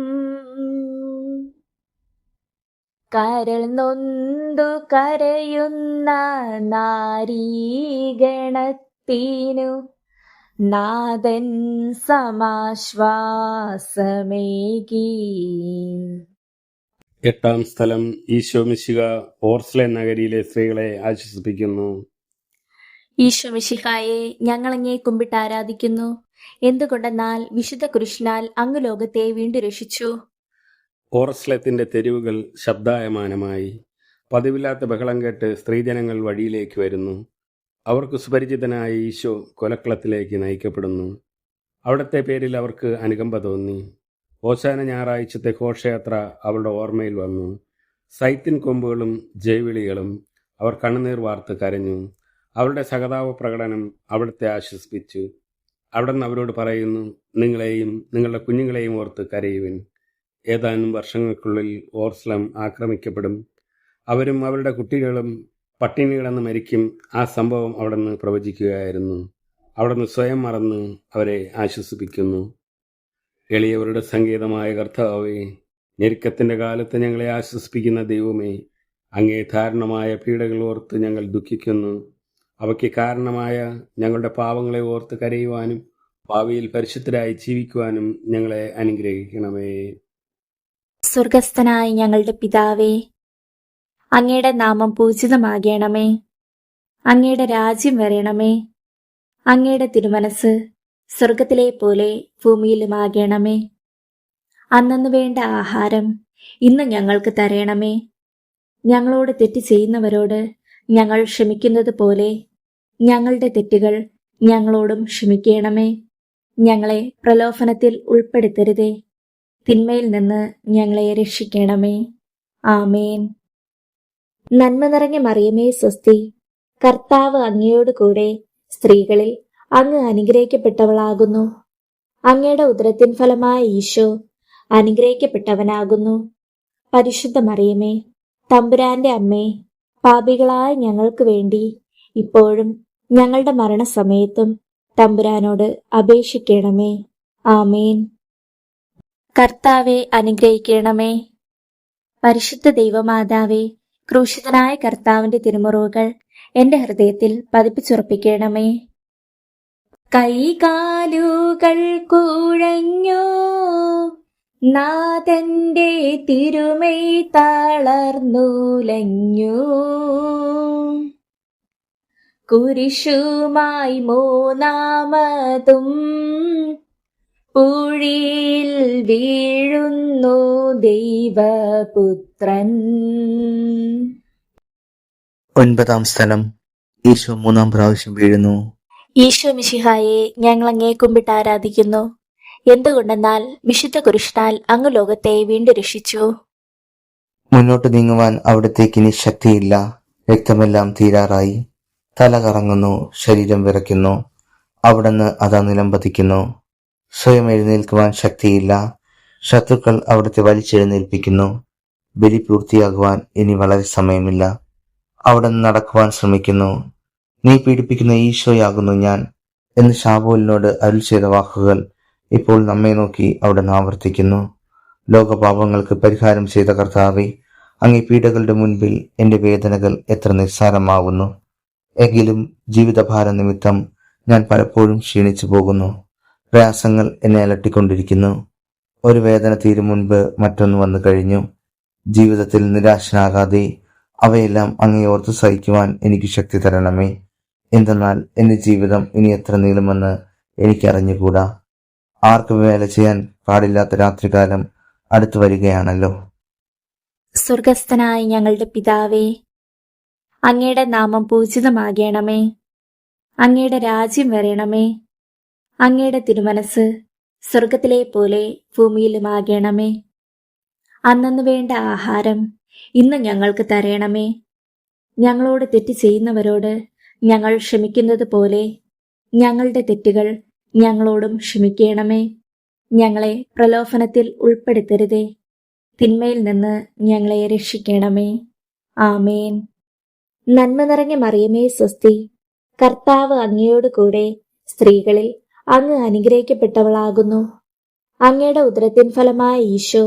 കരൾ നൊന്തു കരയുന്ന നാരീഗണത്തിനു നാഥൻ സമാശ്വാസമേകി. എട്ടാം സ്ഥലം. ഈശോ മിശിഹ ഓർസ്ലേം നഗരിയിലെ സ്ത്രീകളെ ആശ്വസിപ്പിക്കുന്നു. ഈശോ മിശിഹായെ ഞങ്ങളങ്ങേ കുമ്പിട്ട് ആരാധിക്കുന്നു. എന്തുകൊണ്ടെന്നാൽ വിശുദ്ധ കുരിശിനാൽ അങ്ങ് ലോകത്തെ വീണ്ടും രക്ഷിച്ചു. ഓർസ്ലേത്തിന്റെ തെരുവുകൾ ശബ്ദായമാനമായി. പതിവില്ലാത്ത ബഹളം കേട്ട് സ്ത്രീജനങ്ങൾ വഴിയിലേക്ക് വരുന്നു. അവർക്ക് സുപരിചിതനായ ഈശോ കൊലക്കളത്തിലേക്ക് നയിക്കപ്പെടുന്നു. അവിടുത്തെ പേരിൽ അവർക്ക് അനുകമ്പ തോന്നി. ഓശാന ഞായറാഴ്ചത്തെ ഘോഷയാത്ര അവളുടെ ഓർമ്മയിൽ വന്നു. സൈത്തിൻ കൊമ്പുകളും ജയവിളികളും. അവർ കണ്ണുനീർ വാർത്ത് കരഞ്ഞു. അവരുടെ സഹതാപ പ്രകടനം അവിടുത്തെ ആശ്വസിപ്പിച്ചു. അവിടുന്ന് അവരോട് പറയുന്നു, നിങ്ങളെയും നിങ്ങളുടെ കുഞ്ഞുങ്ങളെയും ഓർത്ത് കരയുവിൻ. ഏതാനും വർഷങ്ങൾക്കുള്ളിൽ ഓർസ്ലം ആക്രമിക്കപ്പെടും. അവരും അവരുടെ കുട്ടികളും പട്ടിണി കിടന്ന് മരിക്കും. ആ സംഭവം അവിടുന്ന് പ്രവചിക്കുകയായിരുന്നു. അവിടുന്ന് സ്വയം മറന്ന് അവരെ ആശ്വസിപ്പിക്കുന്നു. എളിയവരുടെ സംഗീതമായ കർത്താവേ, ഞെരുക്കത്തിന്റെ കാലത്ത് ഞങ്ങളെ ആശ്വസിപ്പിക്കുന്ന ദൈവമേ, അങ്ങേ ധാരണമായ പീഡകൾ ഓർത്ത് ഞങ്ങൾ ദുഃഖിക്കുന്നു. അവയ്ക്ക് കാരണമായ ഞങ്ങളുടെ പാവങ്ങളെ ഓർത്ത് കരയുവാനും ഭാവിയിൽ പരിശുദ്ധരായി ജീവിക്കുവാനും ഞങ്ങളെ അനുഗ്രഹിക്കണമേ. സ്വർഗസ്ഥനായ ഞങ്ങളുടെ പിതാവേ, അങ്ങയുടെ നാമം പൂജിതമാകണമേ. അങ്ങയുടെ രാജ്യം വരണമേ. അങ്ങയുടെ തിരുമനസ് സ്വർഗത്തിലെ പോലെ ഭൂമിയിലുമാകണമേ. അന്നന്ന് വേണ്ട ആഹാരം ഇന്ന് ഞങ്ങൾക്ക് തരണമേ. ഞങ്ങളോട് തെറ്റ് ചെയ്യുന്നവരോട് ഞങ്ങൾ ക്ഷമിക്കുന്നത് പോലെ ഞങ്ങളുടെ തെറ്റുകൾ ഞങ്ങളോടും ക്ഷമിക്കണമേ. ഞങ്ങളെ പ്രലോഭനത്തിൽ ഉൾപ്പെടുത്തരുതേ, തിന്മയിൽ നിന്ന് ഞങ്ങളെ രക്ഷിക്കണമേ. ആമേൻ. നന്മ നിറഞ്ഞ മറിയമേ സ്വസ്തി, കർത്താവ് അങ്ങയോട് കൂടെ സ്ത്രീകളിൽ അങ്ങ് അനുഗ്രഹിക്കപ്പെട്ടവളാകുന്നു. അങ്ങയുടെ ഉദരത്തിൻ ഫലമായ ഈശോ അനുഗ്രഹിക്കപ്പെട്ടവനാകുന്നു. പരിശുദ്ധ മറിയമേ, തമ്പുരാന്റെ അമ്മേ, പാപികളായ ഞങ്ങൾക്ക് വേണ്ടി ഇപ്പോഴും ഞങ്ങളുടെ മരണസമയത്തും തമ്പുരാനോട് അപേക്ഷിക്കണമേ. ആമേൻ. കർത്താവെ അനുഗ്രഹിക്കണമേ. പരിശുദ്ധ ദൈവമാതാവേ, ക്രൂശിതനായ കർത്താവിന്റെ തിരുമുറിവുകൾ എന്റെ ഹൃദയത്തിൽ പതിപ്പിച്ചുറപ്പിക്കണമേ. കൈകാലുകൾ കുഴഞ്ഞു, നാഥന്റെ തിരുമൈ തളർന്നുലഞ്ഞു. കുരിശുമായി മൂന്നാമതും പൂഴിയിൽ വീഴുന്നു ദൈവപുത്രൻ. 9-ാം സ്ഥലം. ഈശോ 3-ാം പ്രാവശ്യം വീഴുന്നു. ഈശോ മിശിഹായെ ഞങ്ങൾ അങ്ങേ കുമ്പിട്ട് ആരാധിക്കുന്നു. എന്തുകൊണ്ടെന്നാൽ വിശുദ്ധ കുരിശിനാൽ അങ്ങ് ലോകത്തെ വീണ്ടും രക്ഷിച്ചു. മുന്നോട്ട് നീങ്ങുവാൻ അവിടത്തേക്ക് ഇനി ശക്തിയില്ല. രക്തമെല്ലാം തീരാറായി. തല കറങ്ങുന്നു, ശരീരം വിറയ്ക്കുന്നു. അവിടുന്ന് അതാ നിലംപതിക്കുന്നു. സ്വയം എഴുന്നേൽക്കുവാൻ ശക്തിയില്ല. ശത്രുക്കൾ അവിടുത്തെ വലിച്ചെഴുന്നേൽപ്പിക്കുന്നു. ബലി പൂർത്തിയാകുവാൻ ഇനി വളരെ സമയമില്ല. അവിടുന്ന് നടക്കുവാൻ ശ്രമിക്കുന്നു. നീ പീഡിപ്പിക്കുന്ന ഈശോയാകുന്നു ഞാൻ എന്ന് ശാബോലിനോട് അരുൾ ചെയ്ത വാക്കുകൾ ഇപ്പോൾ നമ്മെ നോക്കി അവിടുന്ന് ആവർത്തിക്കുന്നു. ലോകപാപങ്ങൾക്ക് പരിഹാരം ചെയ്ത കർത്താവേ, അങ്ങേ പീഡകളുടെ മുൻപിൽ എന്റെ വേദനകൾ എത്ര നിസ്സാരമാകുന്നു. എങ്കിലും ജീവിതഭാരം നിമിത്തം ഞാൻ പലപ്പോഴും ക്ഷീണിച്ചു പോകുന്നു. പ്രയാസങ്ങൾ എന്നെ അലട്ടിക്കൊണ്ടിരിക്കുന്നു. ഒരു വേദന തീരും മുൻപ് മറ്റൊന്ന് വന്നു കഴിഞ്ഞു. ജീവിതത്തിൽ നിരാശനാകാതെ അവയെല്ലാം അങ്ങേ ഓർത്ത് സഹിക്കുവാൻ എനിക്ക് ശക്തി തരണമേ. എന്തെന്നാൽ എന്റെ ജീവിതം ഇനി എത്ര നീളുമെന്ന് എനിക്കറിഞ്ഞുകൂടാ. ആർക്കും വേല ചെയ്യാൻ പാടില്ലാത്ത രാത്രികാലം അടുത്തു വരികയാണല്ലോ. സ്വർഗസ്ഥനായ ഞങ്ങളുടെ പിതാവേ, അങ്ങയുടെ നാമം പൂജിതമാകണമേ. അങ്ങയുടെ രാജ്യം വരണമേ. അങ്ങയുടെ തിരുമനസ് സ്വർഗത്തിലെ പോലെ ഭൂമിയിലുമാകണമേ. അന്നന്ന് വേണ്ട ആഹാരം ഇന്ന് ഞങ്ങൾക്ക് തരണമേ. ഞങ്ങളോട് തെറ്റ് ചെയ്യുന്നവരോട് ഞങ്ങൾ ക്ഷമിക്കുന്നത് പോലെ ഞങ്ങളുടെ തെറ്റുകൾ ഞങ്ങളോടും ക്ഷമിക്കണമേ. ഞങ്ങളെ പ്രലോഭനത്തിൽ ഉൾപ്പെടുത്തരുതേ, തിന്മയിൽ നിന്ന് ഞങ്ങളെ രക്ഷിക്കണമേ. ആമേൻ. നന്മ നിറഞ്ഞ മറിയമേ സ്വസ്തി, കർത്താവ് അങ്ങയോട് കൂടെ സ്ത്രീകളിൽ അങ്ങ് അനുഗ്രഹിക്കപ്പെട്ടവളാകുന്നു. അങ്ങയുടെ ഉദരത്തിൻ ഫലമായ ഈശോ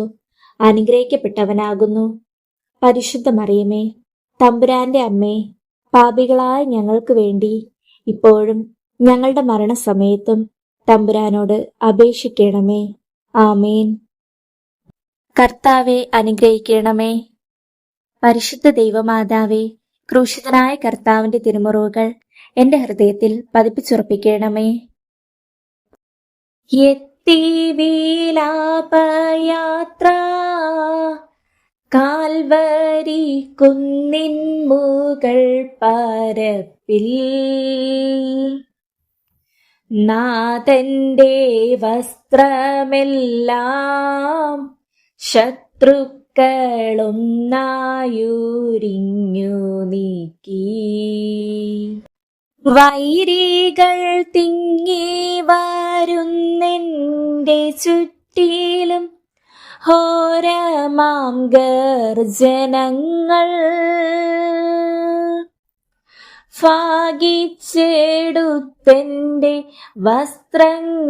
അനുഗ്രഹിക്കപ്പെട്ടവനാകുന്നു. പരിശുദ്ധ മറിയമേ, തമ്പുരാന്റെ അമ്മേ, പാപികളായ ഞങ്ങൾക്ക് വേണ്ടി ഇപ്പോഴും ഞങ്ങളുടെ മരണസമയത്തും തമ്പുരാനോട് അപേക്ഷിക്കണമേ. ആമേൻ. കർത്താവെ അനുഗ്രഹിക്കണമേ. പരിശുദ്ധ ദൈവമാതാവേ, ക്രൂശിതനായ കർത്താവിന്റെ തിരുമുറിവുകൾ എന്റെ ഹൃദയത്തിൽ പതിപ്പിച്ചുറപ്പിക്കണമേ. എത്തി വിലാപയാത്ര കാൽവരി കുന്നിൻ മുകൾ പരപ്പിൽ, നാഥന്റെ വസ്ത്രമെല്ലാം ശത്രുക്കളൊന്നായുരിഞ്ഞു നീക്കി. വൈരികൾ തിങ്ങി വരുന്നെന്റെ ചുറ്റിലും ഘോരമാം ഗർജനങ്ങൾ. ഭാഗിച്ചെടുത്തെന്റെ വസ്ത്രങ്ങളെല്ലാം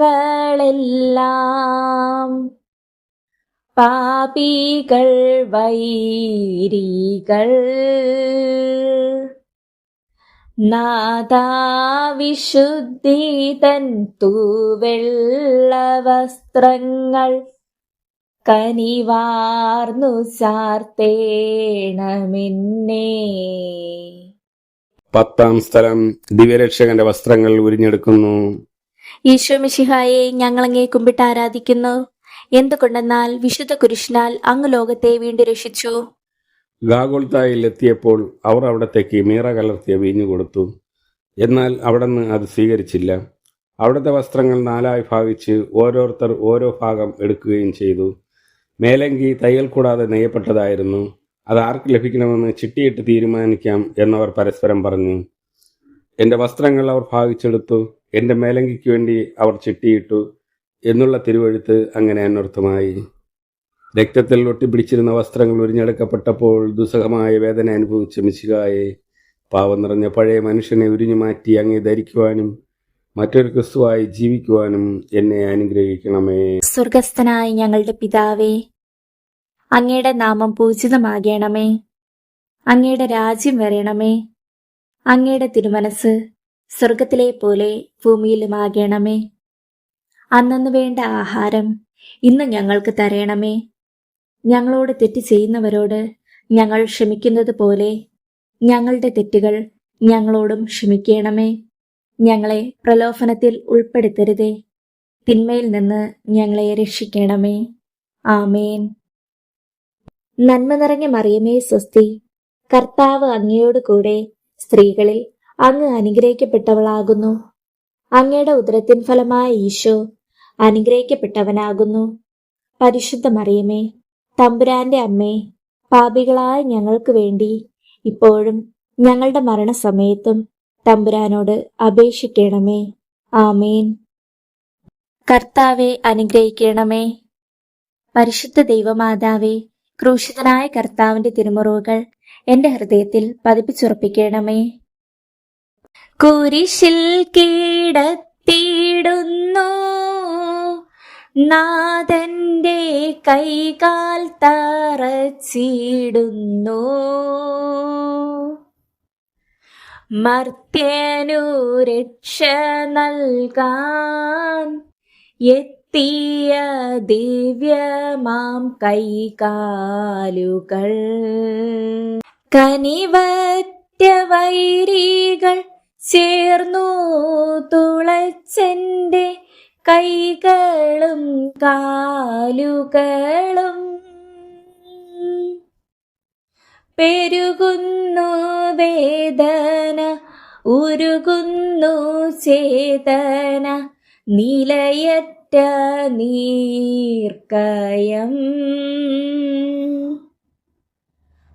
പാപികൾ വൈരികൾ. നാഥാ വിശുദ്ധി തൻ തൂവെള്ള വസ്ത്രങ്ങൾ കനിവാർന്നു ചാർത്തേണമെന്നേ. 10-ാം സ്ഥലം. ദിവ്യരക്ഷകന്റെ വസ്ത്രങ്ങൾ ഉരിഞ്ഞെടുക്കുന്നു. ഈശോ മിശിഹായെ ഞങ്ങളങ്ങേ കുമ്പിട്ട് ആരാധിക്കുന്നു. എന്തുകൊണ്ടെന്നാൽ വിശുദ്ധ കുരിശിനാൽ അങ്ങ് ലോകത്തെ വീണ്ടും രക്ഷിച്ചു. ഗാഗോൽത്തായിൽ എത്തിയപ്പോൾ അവർ അവിടത്തേക്ക് മീറ കലർത്തിയ വീഞ്ഞു കൊടുത്തു. എന്നാൽ അവിടുന്ന് അത് സ്വീകരിച്ചില്ല. അവിടുത്തെ വസ്ത്രങ്ങൾ 4 ഭാഗിച്ച് ഓരോരുത്തർ ഓരോ ഭാഗം എടുക്കുകയും ചെയ്തു. മേലങ്കി തയ്യൽ കൂടാതെ നെയ്യപ്പെട്ടതായിരുന്നു. അത് ആർക്ക് ലഭിക്കണമെന്ന് ചിട്ടിയിട്ട് തീരുമാനിക്കാം എന്നവർ പരസ്പരം പറഞ്ഞു. എൻ്റെ വസ്ത്രങ്ങൾ അവർ ഭാഗിച്ചെടുത്തു, എൻ്റെ മേലങ്കിക്ക് വേണ്ടി അവർ ചിട്ടിയിട്ടു എന്നുള്ള തിരുവെഴുത്ത് അങ്ങനെ അനർത്ഥമായി. രക്തത്തിൽ ഒട്ടിപ്പിടിച്ചിരുന്ന വസ്ത്രങ്ങൾ ഉരിഞ്ഞെടുക്കപ്പെട്ടപ്പോൾ ദുസ്സഹമായ വേദന അനുഭവിച്ച മിശിഹായെ, പാവം നിറഞ്ഞ പഴയ മനുഷ്യനെ ഉരിഞ്ഞു മാറ്റി അങ്ങേ ധരിക്കുവാനും മറ്റൊരു ക്രിസ്തുവായി ജീവിക്കുവാനും എന്നെ അനുഗ്രഹിക്കണമേ. സ്വർഗസ്ഥനായ ഞങ്ങളുടെ പിതാവേ, അങ്ങയുടെ നാമം പൂജിതമാകണമേ. അങ്ങയുടെ രാജ്യം വരണമേ. അങ്ങയുടെ തിരുമനസ് സ്വർഗത്തിലെ പോലെ ഭൂമിയിലുമാകണമേ. അന്നന്ന് വേണ്ട ആഹാരം ഇന്ന് ഞങ്ങൾക്ക് തരണമേ. ഞങ്ങളോട് തെറ്റ് ചെയ്യുന്നവരോട് ഞങ്ങൾ ക്ഷമിക്കുന്നത് പോലെ ഞങ്ങളുടെ തെറ്റുകൾ ഞങ്ങളോടും ക്ഷമിക്കണമേ. ഞങ്ങളെ പ്രലോഭനത്തിൽ ഉൾപ്പെടുത്തരുതേ, തിന്മയിൽ നിന്ന് ഞങ്ങളെ രക്ഷിക്കണമേ. ആമേൻ. നന്മ നിറഞ്ഞ മറിയമേ സ്വസ്തി, കർത്താവ് അങ്ങയോട് കൂടെ സ്ത്രീകളിൽ അങ്ങ് അനുഗ്രഹിക്കപ്പെട്ടവളാകുന്നു. അങ്ങയുടെ ഉദരത്തിൻ ഫലമായ ഈശോ അനുഗ്രഹിക്കപ്പെട്ടവനാകുന്നു. പരിശുദ്ധ മറിയമേ, തമ്പുരാന്റെ അമ്മേ, പാപികളായ ഞങ്ങൾക്ക് വേണ്ടി ഇപ്പോഴും ഞങ്ങളുടെ മരണസമയത്തും തമ്പുരാനോട് അപേക്ഷിക്കണമേ. ആമേൻ. കർത്താവെ അനുഗ്രഹിക്കണമേ. പരിശുദ്ധ ദൈവമാതാവേ, ക്രൂശിതനായ കർത്താവിന്റെ തിരുമുറിവുകൾ എന്റെ ഹൃദയത്തിൽ പതിപ്പിച്ചുറപ്പിക്കണമേ. കുരിശിൽ കീടത്തിയിടുന്നു നാഥന്റെ കൈകാൽ തറച്ചിടുന്നു. മർത്യനു രക്ഷ നൽകാൻ എത്തിയ ദിവ്യമാം കൈകാലുകൾ, കനിവറ്റ വൈരികൾ ചേർന്നു തുളച്ചെന്റെ കൈകളും കാലുകളും. പെരുകുന്നു വേദന, ഉരുകുന്നു ചേതന, നിലയറ്റ നീർക്കയം.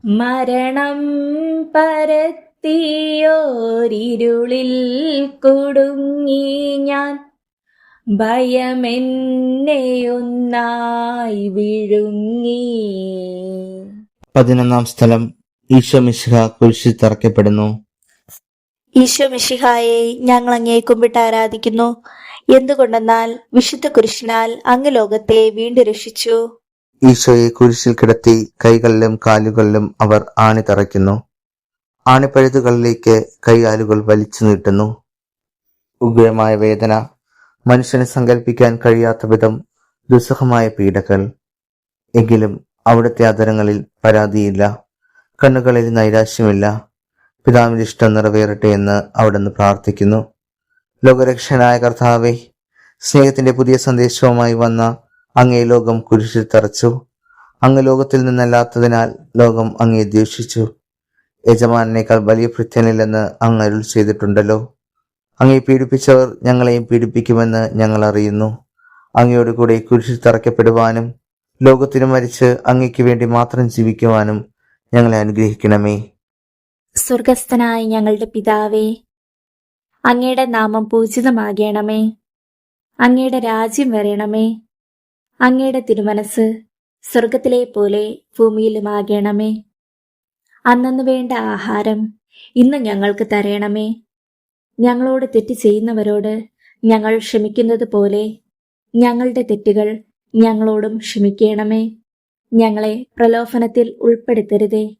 മരണം പരത്തിയോരിരുളിൽ കുടുങ്ങി ഞാൻ, ഭയമെന്നെയൊന്നായി വിഴുങ്ങി. 11 സ്ഥലം. ഈശോ മിശിഹ കുരിശിൽ തറയ്ക്കപ്പെടുന്നു. ഈശോ മിശിഹായെ ഞങ്ങൾ അങ്ങേ കുമ്പിട്ട് ആരാധിക്കുന്നു. എന്തുകൊണ്ടെന്നാൽ വിശുദ്ധ കുരിശിനാൽ അങ്ങ് ലോകത്തെ വീണ്ടും രക്ഷിച്ചു. ഈശോയെ കുരിശിൽ കിടത്തി കൈകളിലും കാലുകളിലും അവർ ആണി തറയ്ക്കുന്നു. ആണിപ്പഴുതുകളിലേക്ക് കൈകാലുകൾ വലിച്ചു നീട്ടുന്നു. ഉഗ്രമായ വേദന, മനുഷ്യന് സങ്കല്പിക്കാൻ കഴിയാത്ത വിധം ദുസ്സഹമായ പീഡകൾ. എങ്കിലും അവിടുത്തെ അധരങ്ങളിൽ പരാതിയില്ല, കണ്ണുകളിൽ നൈരാശ്യമില്ല. പിതാവിന്റെ ഇഷ്ടം നിറവേറട്ടെ എന്ന് അവിടുന്ന് പ്രാർത്ഥിക്കുന്നു. ലോകരക്ഷകനായ കർത്താവെ, സ്നേഹത്തിന്റെ പുതിയ സന്ദേശവുമായി വന്ന അങ്ങേ ലോകം കുരിശിൽ തറച്ചു. അങ്ങ് ലോകത്തിൽ നിന്നല്ലാത്തതിനാൽ ലോകം അങ്ങേ ദ്വേഷിച്ചു. യജമാനേക്കാൾ വലിയ ഭൃത്യനില്ലെന്ന് അങ്ങ് അരുൾ ചെയ്തിട്ടുണ്ടല്ലോ. അങ്ങേ പീഡിപ്പിച്ചവർ ഞങ്ങളെയും പീഡിപ്പിക്കുമെന്ന് ഞങ്ങൾ അറിയുന്നു. അങ്ങയോട് കൂടെ കുരിശിൽ തറയ്ക്കപ്പെടുവാനും ലോകത്തിന് മരിച്ച് അങ്ങയ്ക്ക് വേണ്ടി മാത്രം ജീവിക്കുവാനും ഞങ്ങളെ അനുഗ്രഹിക്കണമേ. സ്വർഗസ്ഥനായ ഞങ്ങളുടെ പിതാവേ, അങ്ങയുടെ നാമം പൂജിതമാകണമേ. അങ്ങയുടെ രാജ്യം വരണമേ. അങ്ങയുടെ തിരുമനസ് സ്വർഗത്തിലെ പോലെ ഭൂമിയിലുമാകണമേ. അന്നന്ന് വേണ്ട ആഹാരം ഇന്ന് ഞങ്ങൾക്ക് തരണമേ. ഞങ്ങളോട് തെറ്റ് ചെയ്യുന്നവരോട് ഞങ്ങൾ ക്ഷമിക്കുന്നത് പോലെ ഞങ്ങളുടെ തെറ്റുകൾ ഞങ്ങളോടും ക്ഷമിക്കണമേ. ഞങ്ങളെ പ്രലോഭനത്തിൽ ഉൾപ്പെടുത്തരുതേ,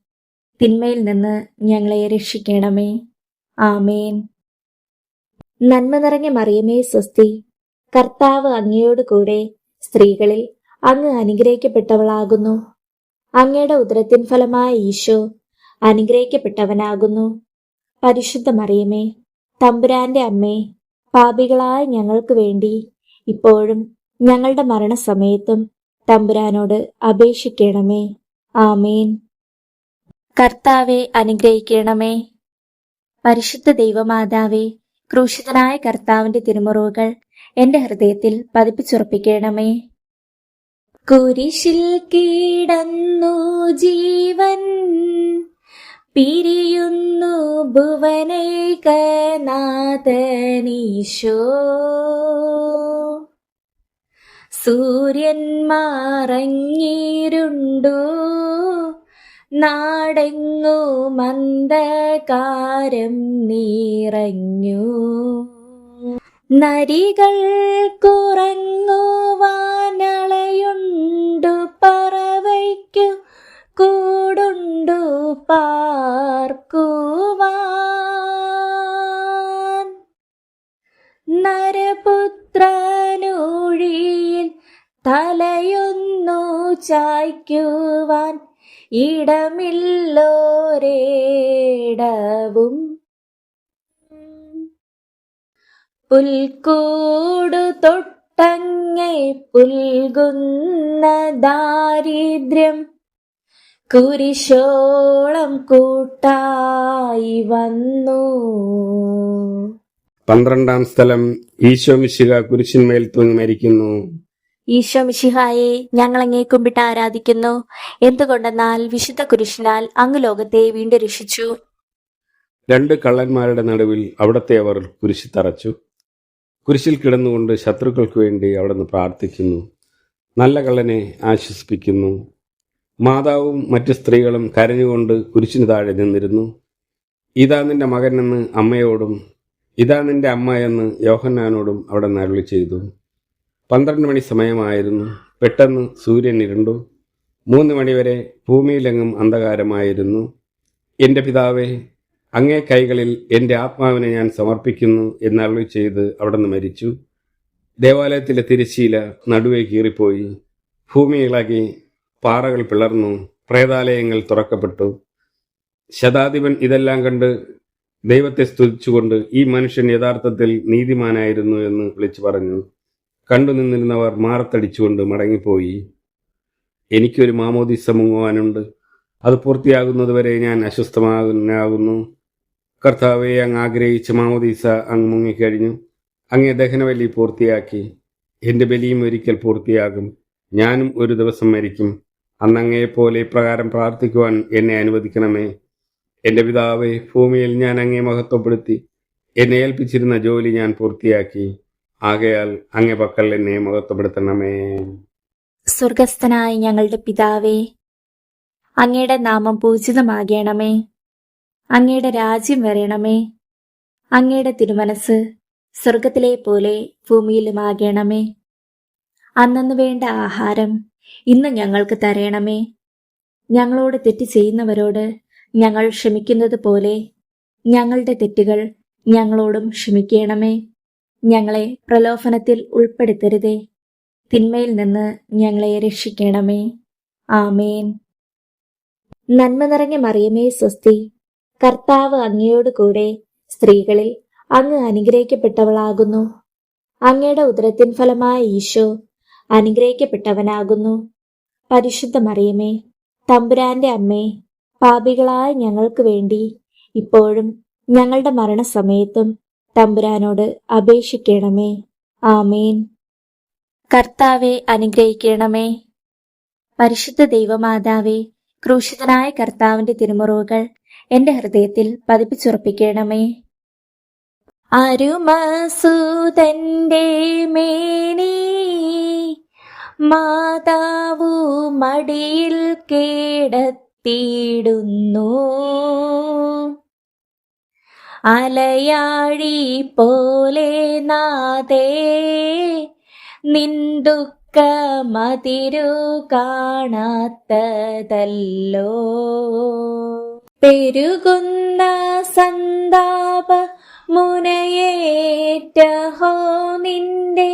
തിന്മയിൽ നിന്ന് ഞങ്ങളെ രക്ഷിക്കണമേ. ആമേൻ. നന്മ നിറഞ്ഞ മറിയമേ സ്വസ്തി, കർത്താവ് അങ്ങയോട് കൂടെ സ്ത്രീകളിൽ അങ്ങ് അനുഗ്രഹിക്കപ്പെട്ടവളാകുന്നു. അങ്ങയുടെ ഉദരത്തിൻ ഫലമായ ഈശോ അനുഗ്രഹിക്കപ്പെട്ടവനാകുന്നു. പരിശുദ്ധ മറിയമേ, തമ്പുരാന്റെ അമ്മേ, പാപികളായ ഞങ്ങൾക്ക് വേണ്ടി ഇപ്പോഴും ഞങ്ങളുടെ മരണസമയത്തും തമ്പുരാനോട് അപേക്ഷിക്കണമേ. ആമേൻ. കർത്താവെ അനുഗ്രഹിക്കണമേ. പരിശുദ്ധ ദൈവമാതാവേ, ക്രൂശിതനായ കർത്താവിന്റെ തിരുമുറിവുകൾ എന്റെ ഹൃദയത്തിൽ പതിപ്പിച്ചുറപ്പിക്കണമേ. കുരിശിൽ കിടന്നു ജീവൻ പിരിയുന്നു ഭുവനൈകനാഥനീശോ. സൂര്യൻ മറഞ്ഞിരുണ്ടു, നാടെങ്ങു മന്ദകാരം നിറഞ്ഞു. നരികൾ കുറങ്ങുവാനളയുണ്ടു, പറവയ്ക്കു കൂടുണ്ടു പാർക്കുവാൻ. നരപുത്രനൂഴിയിൽ തലയൊന്നു ചായ്ക്കുവാൻ ഇടമില്ലോരേടവും. പുൽക്കൂടു തൊട്ട വിട്ടങ്ങേ പുൽകുന്ന ദാരിദ്ര്യം കുരിശോളം കൂട്ടായി വന്നു. 12-ാം സ്ഥലം ഈശോ മിശിഹ കുരിശിന്മേൽ തൂങ്ങി മരിക്കുന്നു. ഈശോ മിശിഹായെ ഞങ്ങൾ അങ്ങേ കുമ്പിട്ട് ആരാധിക്കുന്നു. എന്തുകൊണ്ടെന്നാൽ വിശുദ്ധ കുരിശിനാൽ അങ്ങ് ലോകത്തെ വീണ്ടും രക്ഷിച്ചു. 2 കള്ളന്മാരുടെ നടുവിൽ അവിടത്തെ അവർ കുരിശിൽ തറച്ചു. കുരിശിൽ കിടന്നുകൊണ്ട് ശത്രുക്കൾക്ക് വേണ്ടി അവിടുന്ന് പ്രാർത്ഥിക്കുന്നു. നല്ല കള്ളനെ ആശ്വസിപ്പിക്കുന്നു. മാതാവും മറ്റു സ്ത്രീകളും കരഞ്ഞുകൊണ്ട് കുരിശിന് താഴെ നിന്നിരുന്നു. ഇതാ നിന്റെ മകനെന്ന് അമ്മയോടും ഇതാ നിന്റെ അമ്മ എന്ന് യോഹന്നാനോടും അവിടെ അരുളി ചെയ്തു. 12 മണി സമയമായിരുന്നു. പെട്ടെന്ന് സൂര്യൻ ഇരുണ്ടു. 3 മണിവരെ ഭൂമിയിലെങ്ങും അന്ധകാരമായിരുന്നു. എൻ്റെ പിതാവേ, അങ്ങേ കൈകളിൽ എൻ്റെ ആത്മാവിനെ ഞാൻ സമർപ്പിക്കുന്നു എന്നരുളി ചെയ്ത് അവിടുന്ന് മരിച്ചു. ദേവാലയത്തിലെ തിരശ്ശീല നടുവേ കീറിപ്പോയി. ഭൂമി ഇളകി, പാറകൾ പിളർന്നു, പ്രേതാലയങ്ങൾ തുറക്കപ്പെട്ടു. ശതാധിപൻ ഇതെല്ലാം കണ്ട് ദൈവത്തെ സ്തുതിച്ചുകൊണ്ട് ഈ മനുഷ്യൻ യഥാർത്ഥത്തിൽ നീതിമാനായിരുന്നു എന്ന് വിളിച്ചു പറഞ്ഞു. കണ്ടു നിന്നിരുന്നവർ മാറത്തടിച്ചുകൊണ്ട് മടങ്ങിപ്പോയി. എനിക്കൊരു മാമോദീസ മുങ്ങുവാനുണ്ട്. അത് പൂർത്തിയാകുന്നതുവരെ ഞാൻ അസ്വസ്ഥമാകുന്നു. കർത്താവെ, അങ്ങ് ആഗ്രഹിച്ച മാമോദീസ അങ്ങ് മുങ്ങിക്കഴിഞ്ഞു. അങ്ങേ ദഹനബലി പൂർത്തിയാക്കി. എൻ്റെ ബലിയും ഒരിക്കൽ പൂർത്തിയാകും. ഞാനും ഒരു ദിവസം മരിക്കും. അന്നങ്ങയെപ്പോലെ ഇപ്രകാരം പ്രാർത്ഥിക്കുവാൻ എന്നെ അനുവദിക്കണമേ. എൻ്റെ പിതാവേ, ഭൂമിയിൽ ഞാൻ അങ്ങേ മഹത്വപ്പെടുത്തി. എന്നെ ഏൽപ്പിച്ചിരുന്ന ജോലി ഞാൻ പൂർത്തിയാക്കി. ആകയാൽ അങ്ങേ പക്കൽ എന്നെ മഹത്വപ്പെടുത്തണമേ. സ്വർഗസ്ഥനായ ഞങ്ങളുടെ പിതാവേ, അങ്ങയുടെ നാമം പൂജിതമാകണമേ. അങ്ങയുടെ രാജ്യം വരണമേ. അങ്ങയുടെ തിരുമനസ് സ്വർഗത്തിലെ പോലെ ഭൂമിയിലുമാകണമേ. അന്നന്ന് വേണ്ട ആഹാരം ഇന്ന് ഞങ്ങൾക്ക് തരണമേ. ഞങ്ങളോട് തെറ്റ് ചെയ്യുന്നവരോട് ഞങ്ങൾ ക്ഷമിക്കുന്നത് പോലെ ഞങ്ങളുടെ തെറ്റുകൾ ഞങ്ങളോടും ക്ഷമിക്കണമേ. ഞങ്ങളെ പ്രലോഭനത്തിൽ ഉൾപ്പെടുത്തരുതേ. തിന്മയിൽ നിന്ന് ഞങ്ങളെ രക്ഷിക്കണമേ. ആമേൻ. നന്മ നിറഞ്ഞ മറിയമേ സ്വസ്തി, കർത്താവ് അങ്ങയോട് കൂടെ സ്ത്രീകളിൽ അങ്ങ് അനുഗ്രഹിക്കപ്പെട്ടവളാകുന്നു. അങ്ങയുടെ ഉദരത്തിൻ ഫലമായ ഈശോ അനുഗ്രഹിക്കപ്പെട്ടവനാകുന്നു. പരിശുദ്ധ മറിയമേ, തമ്പുരാന്റെ അമ്മേ, പാപികളായ ഞങ്ങൾക്ക് വേണ്ടി ഇപ്പോഴും ഞങ്ങളുടെ മരണസമയത്തും തമ്പുരാനോട് അപേക്ഷിക്കണമേ. ആമേൻ. കർത്താവെ അനുഗ്രഹിക്കണമേ. പരിശുദ്ധ ദൈവമാതാവേ, ക്രൂശിതനായ കർത്താവിന്റെ തിരുമുറിവുകൾ എന്റെ ഹൃദയത്തിൽ പതിപ്പിച്ചുറപ്പിക്കണമേ. അരുമസുതന്റെ മേനി മാതാവു മടിയിൽ കേടത്തിയിടുന്നു. അലയാഴി പോലെ നാദേ നിന്ദുഃഖമതിരു കാണാത്തതല്ലോ. പെരുകുന്ന സന്താപ മുനയേറ്റഹോ നിന്റെ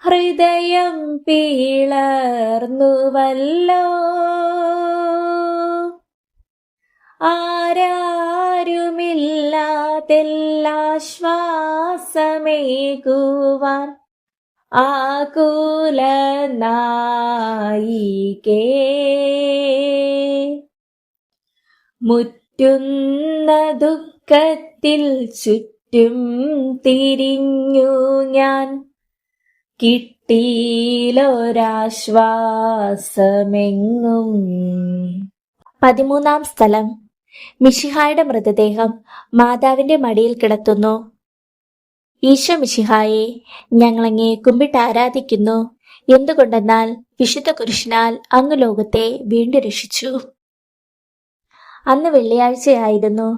ഹൃദയം പിളർന്നുവല്ലോ. ആരാരുമില്ലാതെല്ലാശ്വാസമേകുവാൻ ആകുല നായികേ. മുറ്റുന്ന ദുഃഖത്തിൽ ചുറ്റും തിരിഞ്ഞു ഞാൻ, കിട്ടിയിലൊരാശ്വാസമെങ്ങും. 13-ാം സ്ഥലം മിശിഹായുടെ മൃതദേഹം മാതാവിന്റെ മടിയിൽ കിടത്തുന്നു. ഈശോ മിശിഹായെ, ഞങ്ങളങ്ങേ കുമ്പിട്ട് ആരാധിക്കുന്നു. എന്തുകൊണ്ടെന്നാൽ വിശുദ്ധ കുരിശിനാൽ അങ്ങ് ലോകത്തെ വീണ്ടും രക്ഷിച്ചു. അന്ന് വെള്ളിയാഴ്ചയായിരുന്നു.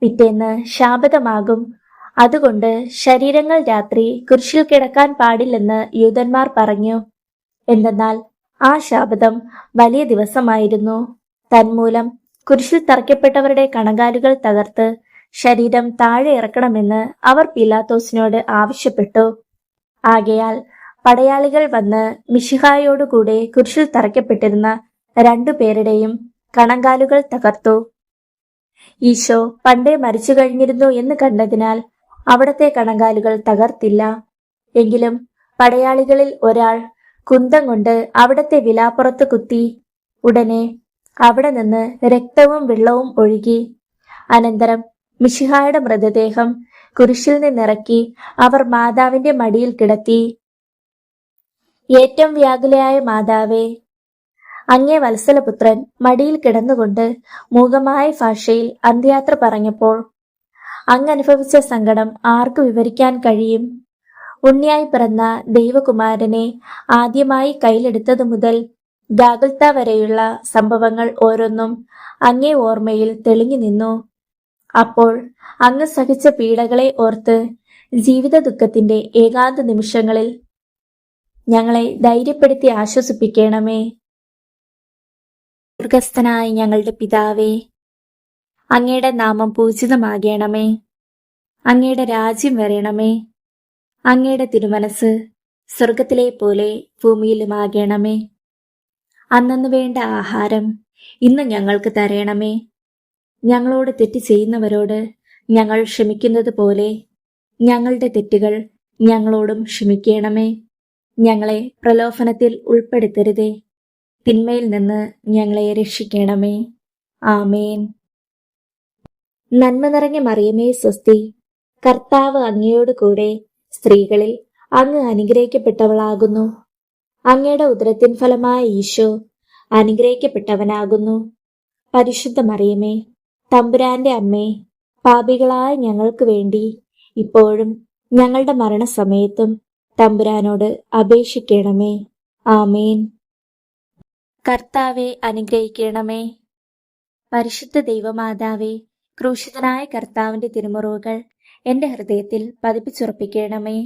പിറ്റേന്ന് ശാബതമാകും. അതുകൊണ്ട് ശരീരങ്ങൾ രാത്രി കുരിശിൽ കിടക്കാൻ പാടില്ലെന്ന് യൂദന്മാർ പറഞ്ഞു. എന്തെന്നാൽ ആ ശാബതം വലിയ ദിവസമായിരുന്നു. തന്മൂലം കുരിശിൽ തറയ്ക്കപ്പെട്ടവരുടെ കണങ്കാലുകൾ തകർത്ത് ശരീരം താഴെ ഇറക്കണമെന്ന് അവർ പീലാത്തോസിനോട് ആവശ്യപ്പെട്ടു. ആകയാൽ പടയാളികൾ വന്ന് മിശിഹായോടുകൂടെ കുരിശിൽ തറയ്ക്കപ്പെട്ടിരുന്ന 2 പേരുടെയും കണങ്കാലുകൾ തകർത്തു. ഈശോ പണ്ടേ മരിച്ചു കഴിഞ്ഞിരുന്നു എന്ന് കണ്ടതിനാൽ അവിടത്തെ കണങ്കാലുകൾ തകർത്തില്ല. എങ്കിലും പടയാളികളിൽ ഒരാൾ കുന്തം കൊണ്ട് അവിടത്തെ വിലാപ്പുറത്ത് കുത്തി. ഉടനെ അവിടെ നിന്ന് രക്തവും വെള്ളവും ഒഴുകി. അനന്തരം മിശിഹായുടെ മൃതദേഹം കുരിശിൽ നിന്നിറക്കി അവർ മാതാവിന്റെ മടിയിൽ കിടത്തി. ഏറ്റവും വ്യാകുലയായ മാതാവേ, അങ്ങേ വത്സലപുത്രൻ മടിയിൽ കിടന്നുകൊണ്ട് മൂകമായ ഭാഷയിൽ അന്ത്യയാത്ര പറഞ്ഞപ്പോൾ അങ്ങ് അനുഭവിച്ച സങ്കടം ആർക്ക് വിവരിക്കാൻ കഴിയും? ഉണ്ണിയായി പിറന്ന ദൈവകുമാരനെ ആദ്യമായി കയ്യിലെടുത്തതു മുതൽ ഗാഗുൽത്ത വരെയുള്ള സംഭവങ്ങൾ ഓരോന്നും അങ്ങേ ഓർമ്മയിൽ തെളിഞ്ഞു നിന്നു. അപ്പോൾ അങ്ങ് സഹിച്ച പീഡകളെ ഓർത്ത് ജീവിത ദുഃഖത്തിന്റെ ഏകാന്ത നിമിഷങ്ങളിൽ ഞങ്ങളെ ധൈര്യപ്പെടുത്തി ആശ്വസിപ്പിക്കണമേ. സ്വർഗസ്ഥനായ ഞങ്ങളുടെ പിതാവേ, അങ്ങയുടെ നാമം പൂജിതമാകണമേ. അങ്ങയുടെ രാജ്യം വരണമേ. അങ്ങയുടെ തിരുമനസ് സ്വർഗത്തിലെ പോലെ ഭൂമിയിലുമാകണമേ. അന്നന്ന് വേണ്ട ആഹാരം ഇന്ന് ഞങ്ങൾക്ക് തരണമേ. ഞങ്ങളോട് തെറ്റ് ചെയ്യുന്നവരോട് ഞങ്ങൾ ക്ഷമിക്കുന്നത് പോലെ ഞങ്ങളുടെ തെറ്റുകൾ ഞങ്ങളോടും ക്ഷമിക്കണമേ. ഞങ്ങളെ പ്രലോഭനത്തിൽ ഉൾപ്പെടുത്തരുതേ, തിന്മയിൽ നിന്ന് ഞങ്ങളെ രക്ഷിക്കണമേ. ആമേൻ. നന്മ നിറഞ്ഞ മറിയമേ സ്വസ്തി, കർത്താവ് അങ്ങയോട് കൂടെ സ്ത്രീകളിൽ അങ്ങ് അനുഗ്രഹിക്കപ്പെട്ടവളാകുന്നു. അങ്ങയുടെ ഉദരത്തിൻ ഫലമായ ഈശോ അനുഗ്രഹിക്കപ്പെട്ടവനാകുന്നു. പരിശുദ്ധ മറിയമേ, തമ്പുരാന്റെ അമ്മേ, പാപികളായ ഞങ്ങൾക്ക് വേണ്ടി ഇപ്പോഴും ഞങ്ങളുടെ മരണസമയത്തും തമ്പുരാനോട് അപേക്ഷിക്കണമേ. ആമേൻ. കർത്താവെ അനുഗ്രഹിക്കണമേ. പരിശുദ്ധ ദൈവമാതാവേ, ക്രൂശിതനായ കർത്താവിന്റെ തിരുമുറിവുകൾ എന്റെ ഹൃദയത്തിൽ പതിപ്പിച്ചുറപ്പിക്കണമേ.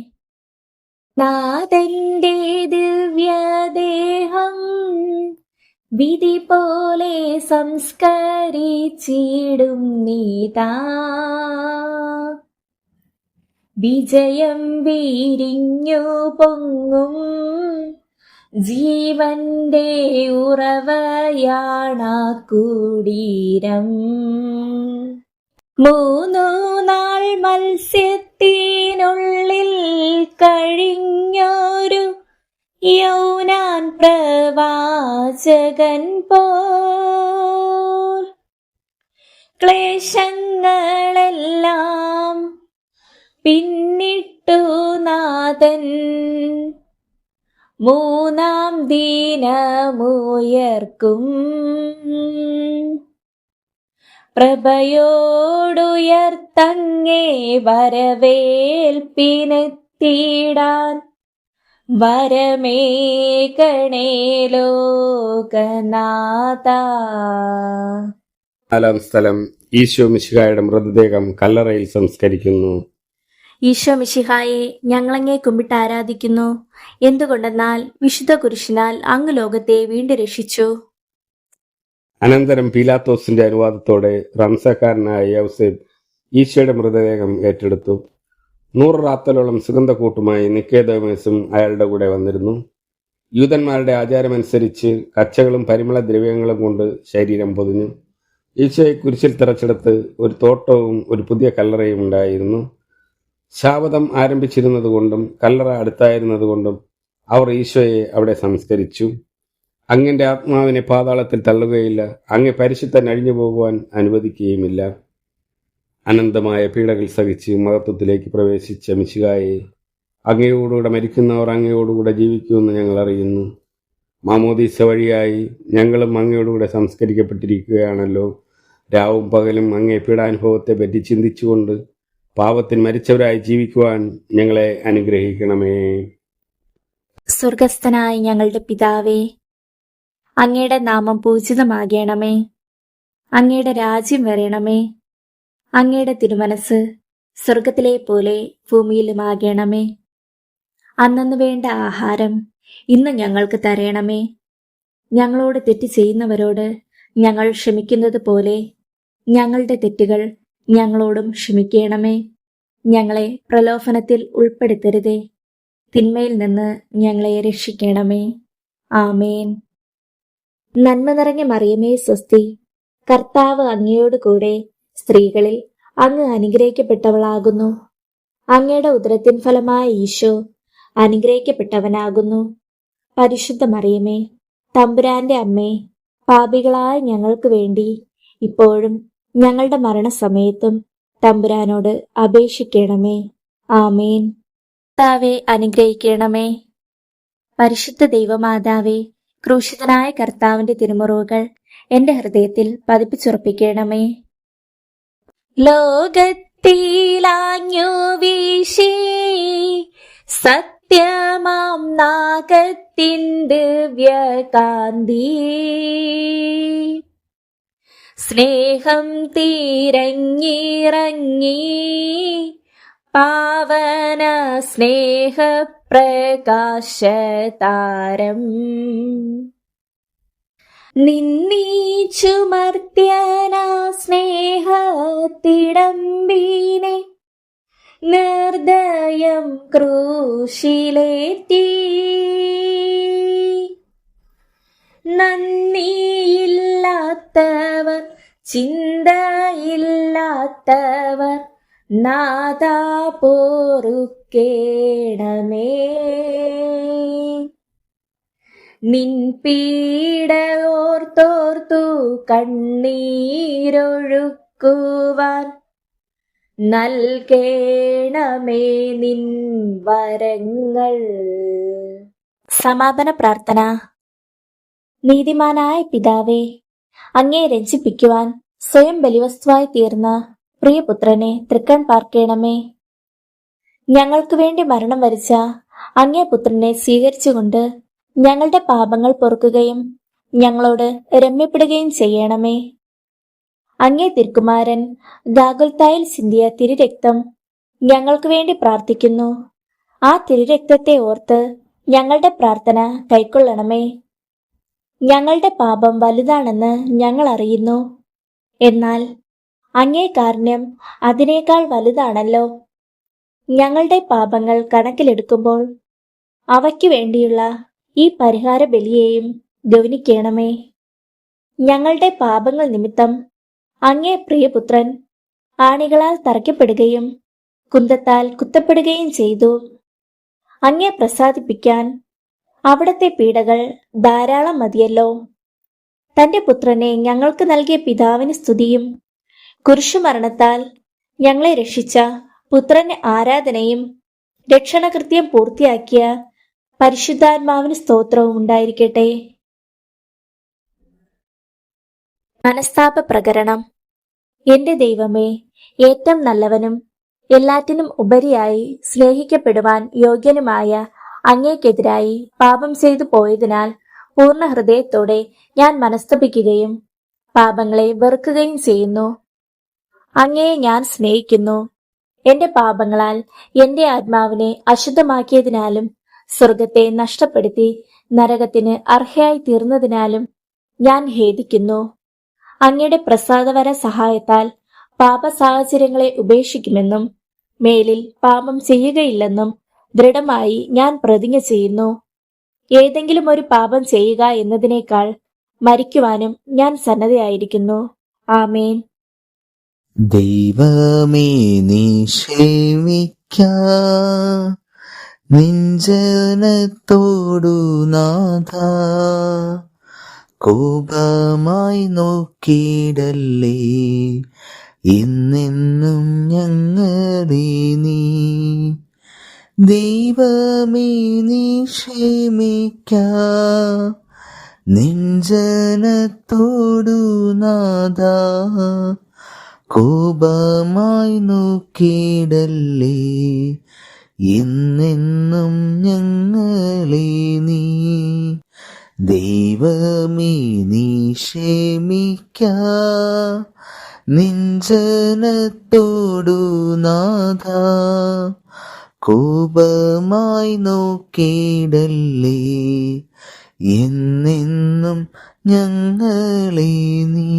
നാഥന്റെ ദിവ്യദേഹം വിധി പോലെ സംസ്കരിച്ചിടും നീതാ, വിജയം വിരിഞ്ഞു പൊങ്ങും ജീവന്റെ ഉറവയാണ കുടീരം. 3 നാൾ മത്സ്യത്തിനുള്ളിൽ കഴിഞ്ഞൊരു യൗനാൻ പ്രവാചകൻ പോൽ ക്ലേശങ്ങളെല്ലാം പിന്നിട്ടു നാഥൻ 3-ാം ദിനമുയർക്കും. പ്രഭയോടുയർത്തങ്ങേ വരവേൽപ്പിനെത്തിടാൻ വരമേകണേ ലോകനാഥ. 4-ാം സ്ഥലം ഈശോ മിശിഹായുടെ മൃതദേഹം കല്ലറയിൽ സംസ്കരിക്കുന്നു. ഈശോ മിശിഹായെ ഞങ്ങളങ്ങേ കുമ്പിട്ട് ആരാധിക്കുന്നു. എന്തുകൊണ്ടെന്നാൽ വിശുദ്ധ കുരിശിനാൽ അങ്ങ് ലോകത്തെ വീണ്ടും രക്ഷിച്ചു. അനന്തരം പീലാത്തോസിന്റെ അനുവാദത്തോടെ റംസക്കാരനായ യൗസേബ് ഈശോയുടെ മൃതദേഹം ഏറ്റെടുത്തു. 100 റാത്തലോളം സുഗന്ധക്കൂട്ടുമായി നിക്കേദേമോസും അയാളുടെ കൂടെ വന്നിരുന്നു. യൂതന്മാരുടെ ആചാരമനുസരിച്ച് കച്ചകളും പരിമള ദ്രവ്യങ്ങളും കൊണ്ട് ശരീരം പൊതിഞ്ഞു. ഈശോയെ കുരിശിൽ തറച്ചെടുത്ത് ഒരു തോട്ടവും ഒരു പുതിയ കല്ലറയും ഉണ്ടായിരുന്നു. ശാബതം ആരംഭിച്ചിരുന്നതുകൊണ്ടും കല്ലറ അടുത്തായിരുന്നതുകൊണ്ടും അവർ ഈശോയെ അവിടെ സംസ്കരിച്ചു. അങ്ങന്റെ ആത്മാവിനെ പാതാളത്തിൽ തള്ളുകയില്ല, അങ്ങേ പരിശുദ്ധൻ അഴിഞ്ഞു പോകുവാൻ അനുവദിക്കുകയുമില്ല. അനന്തമായ പീഡകൾ സഹിച്ച് മഹത്വത്തിലേക്ക് പ്രവേശിച്ച മിശിഹായെ, അങ്ങയോടുകൂടെ മരിക്കുന്നവർ അങ്ങയോടുകൂടെ ജീവിക്കുമെന്ന് ഞങ്ങൾ അറിയുന്നു. മാമോദീസ വഴിയായി ഞങ്ങളും അങ്ങയോടുകൂടെ സംസ്കരിക്കപ്പെട്ടിരിക്കുകയാണല്ലോ. രാവും പകലും അങ്ങേ പീഡാനുഭവത്തെ പറ്റി ചിന്തിച്ചുകൊണ്ട് പാപത്തിൽ മരിച്ചവരായി ജീവിക്കുവാൻ ഞങ്ങളെ അനുഗ്രഹിക്കണമേ. സ്വർഗസ്ഥനായ ഞങ്ങളുടെ പിതാവേ, അങ്ങയുടെ നാമം പൂജിതമാകണമേ. അങ്ങയുടെ രാജ്യം വരണമേ. അങ്ങയുടെ തിരുമനസ് സ്വർഗത്തിലെ പോലെ ഭൂമിയിലുമാകണമേ. അന്നന്ന് വേണ്ട ആഹാരം ഇന്ന് ഞങ്ങൾക്ക് തരണമേ. ഞങ്ങളോട് തെറ്റ് ചെയ്യുന്നവരോട് ഞങ്ങൾ ക്ഷമിക്കുന്നത് പോലെ ഞങ്ങളുടെ തെറ്റുകൾ ഞങ്ങളോടും ക്ഷമിക്കണമേ. ഞങ്ങളെ പ്രലോഭനത്തിൽ ഉൾപ്പെടുത്തരുതേ, തിന്മയിൽ നിന്ന് ഞങ്ങളെ രക്ഷിക്കണമേ. ആമേൻ. നന്മ നിറഞ്ഞ മറിയമേ സ്വസ്തി, കർത്താവ് അങ്ങയോട് കൂടെ സ്ത്രീകളിൽ അങ്ങ് അനുഗ്രഹിക്കപ്പെട്ടവളാകുന്നു. അങ്ങയുടെ ഉദരത്തിൻ ഫലമായ ഈശോ അനുഗ്രഹിക്കപ്പെട്ടവനാകുന്നു. പരിശുദ്ധ മറിയമേ, തമ്പുരാന്റെ അമ്മേ, പാപികളായ ഞങ്ങൾക്ക് വേണ്ടി ഇപ്പോഴും ഞങ്ങളുടെ മരണസമയത്തും തമ്പുരാനോട് അപേക്ഷിക്കണമേ. ആമേൻ. കർത്താവെ അനുഗ്രഹിക്കണമേ. പരിശുദ്ധ ദൈവമാതാവേ, ക്രൂശിതനായ കർത്താവിന്റെ തിരുമുറിവുകൾ എന്റെ ഹൃദയത്തിൽ പതിപ്പിച്ചുറപ്പിക്കണമേ. ലോകത്തിലാഞ്ഞു വീശി സത്യമാം നാഗത്തിൻ ദിവ്യകാന്തി, സ്നേഹം തീരങ്ങിറങ്ങി പാവന സ്നേഹപ്രകാശതാരം, നിന്നീച്ചുമർത്യന സ്നേഹത്തിടമ്പിനെ നിർദയം ക്രൂശിലേറ്റി, നന്ദിയില്ലാത്തവർ ചിന്തയില്ലാത്തവർ നാഥാ പോറുക്കേണമേ. നിൻ പീഡ ഓർത്തോർത്തു കണ്ണീരൊഴുക്കുവാൻ നൽകേണമേ നിൻ വരങ്ങൾ. സമാപന പ്രാർത്ഥന. നീതിമാനായ പിതാവേ, അങ്ങേ രഞ്ജിപ്പിക്കുവാൻ സ്വയം ബലിവസ്തുവായി തീർന്ന പ്രിയപുത്രനെ തൃക്കൺ പാർക്കണമേ. ഞങ്ങൾക്ക് വേണ്ടി മരണം വരിച്ച അങ്ങേ പുത്രനെ സ്വീകരിച്ചുകൊണ്ട് ഞങ്ങളുടെ പാപങ്ങൾ പൊറുക്കുകയും ഞങ്ങളോട് രമ്യപ്പെടുകയും ചെയ്യണമേ. അങ്ങേ തിരുക്കുമാരൻ ഗാഗുൽത്തായിൽ ചിന്തിയ തിരുരക്തം ഞങ്ങൾക്ക് വേണ്ടി പ്രാർത്ഥിക്കുന്നു. ആ തിരുരക്തത്തെ ഓർത്ത് ഞങ്ങളുടെ പ്രാർത്ഥന കൈക്കൊള്ളണമേ. ഞങ്ങളുടെ പാപം വലുതാണെന്ന് ഞങ്ങൾ അറിയുന്നു. എന്നാൽ അങ്ങേ കാരുണ്യം അതിനേക്കാൾ വലുതാണല്ലോ. ഞങ്ങളുടെ പാപങ്ങൾ കണക്കിലെടുക്കുമ്പോൾ അവയ്ക്കു വേണ്ടിയുള്ള ഈ പരിഹാര ബലിയെയും ഗൗനിക്കണമേ. ഞങ്ങളുടെ പാപങ്ങൾ നിമിത്തം അങ്ങേ പ്രിയപുത്രൻ ആണികളാൽ തറയ്ക്കപ്പെടുകയും കുന്തത്താൽ കുത്തപ്പെടുകയും ചെയ്തു. അങ്ങേ പ്രസാദിപ്പിക്കാൻ അവിടത്തെ പീഡകൾ ധാരാളം മതിയല്ലോ. തന്റെ പുത്രനെ ഞങ്ങൾക്ക് നൽകിയ പിതാവിന് സ്തുതിയും കുരിശുമരണത്താൽ ഞങ്ങളെ രക്ഷിച്ച പുത്രന് ആരാധനയും രക്ഷണകൃത്യം പൂർത്തിയാക്കിയ പരിശുദ്ധാത്മാവിന് സ്തോത്രവും ഉണ്ടായിരിക്കട്ടെ. മനസ്താപ പ്രകരണം. എന്റെ ദൈവമേ, ഏറ്റവും നല്ലവനും എല്ലാറ്റിനും ഉപരിയായി സ്നേഹിക്കപ്പെടുവാൻ യോഗ്യനുമായ അങ്ങേക്കെതിരായി പാപം ചെയ്തു പോയതിനാൽ പൂർണ്ണ ഹൃദയത്തോടെ ഞാൻ മനസ്തപിക്കുകയും പാപങ്ങളെ വെറുക്കുകയും ചെയ്യുന്നു. അങ്ങയെ ഞാൻ സ്നേഹിക്കുന്നു. എന്റെ പാപങ്ങളാൽ എന്റെ ആത്മാവിനെ അശുദ്ധമാക്കിയതിനാലും സ്വർഗത്തെ നഷ്ടപ്പെടുത്തി നരകത്തിന് അർഹയായി തീർന്നതിനാലും ഞാൻ ഖേദിക്കുന്നു. അങ്ങയുടെ പ്രസാദവര സഹായത്താൽ പാപ സാഹചര്യങ്ങളെ ഉപേക്ഷിക്കുമെന്നും മേലിൽ പാപം ചെയ്യുകയില്ലെന്നും ദൃഢമായി ഞാൻ പ്രതിജ്ഞ ചെയ്യുന്നു. ഏതെങ്കിലും ഒരു പാപം ചെയ്യുക എന്നതിനേക്കാൾ മരിക്കുവാനും ഞാൻ സന്നദ്ധയായിരിക്കുന്നു. ആമേൻ. ദൈവമേ, നീ ക്ഷമിക്ക നിഞ്ജനത്തോടു നാഥ, കോപമായി നോക്കിയിടല്ലേ എന്നെന്നും ഞങ്ങളെ നീ. ദൈവമേ, നീ ക്ഷമിക്ക നിഞ്ജനത്തോടു നാഥ, കോപമായി നോക്കിയിടല്ലേ എന്നെന്നും ഞങ്ങളെ നീ. ദൈവമേ, നീ ക്ഷമിക്ക നിഞ്ജനത്തോടു നാഥ, കോപമായി നോക്കിയിടല്ലേ എന്നെന്നും ഞങ്ങളെ നീ.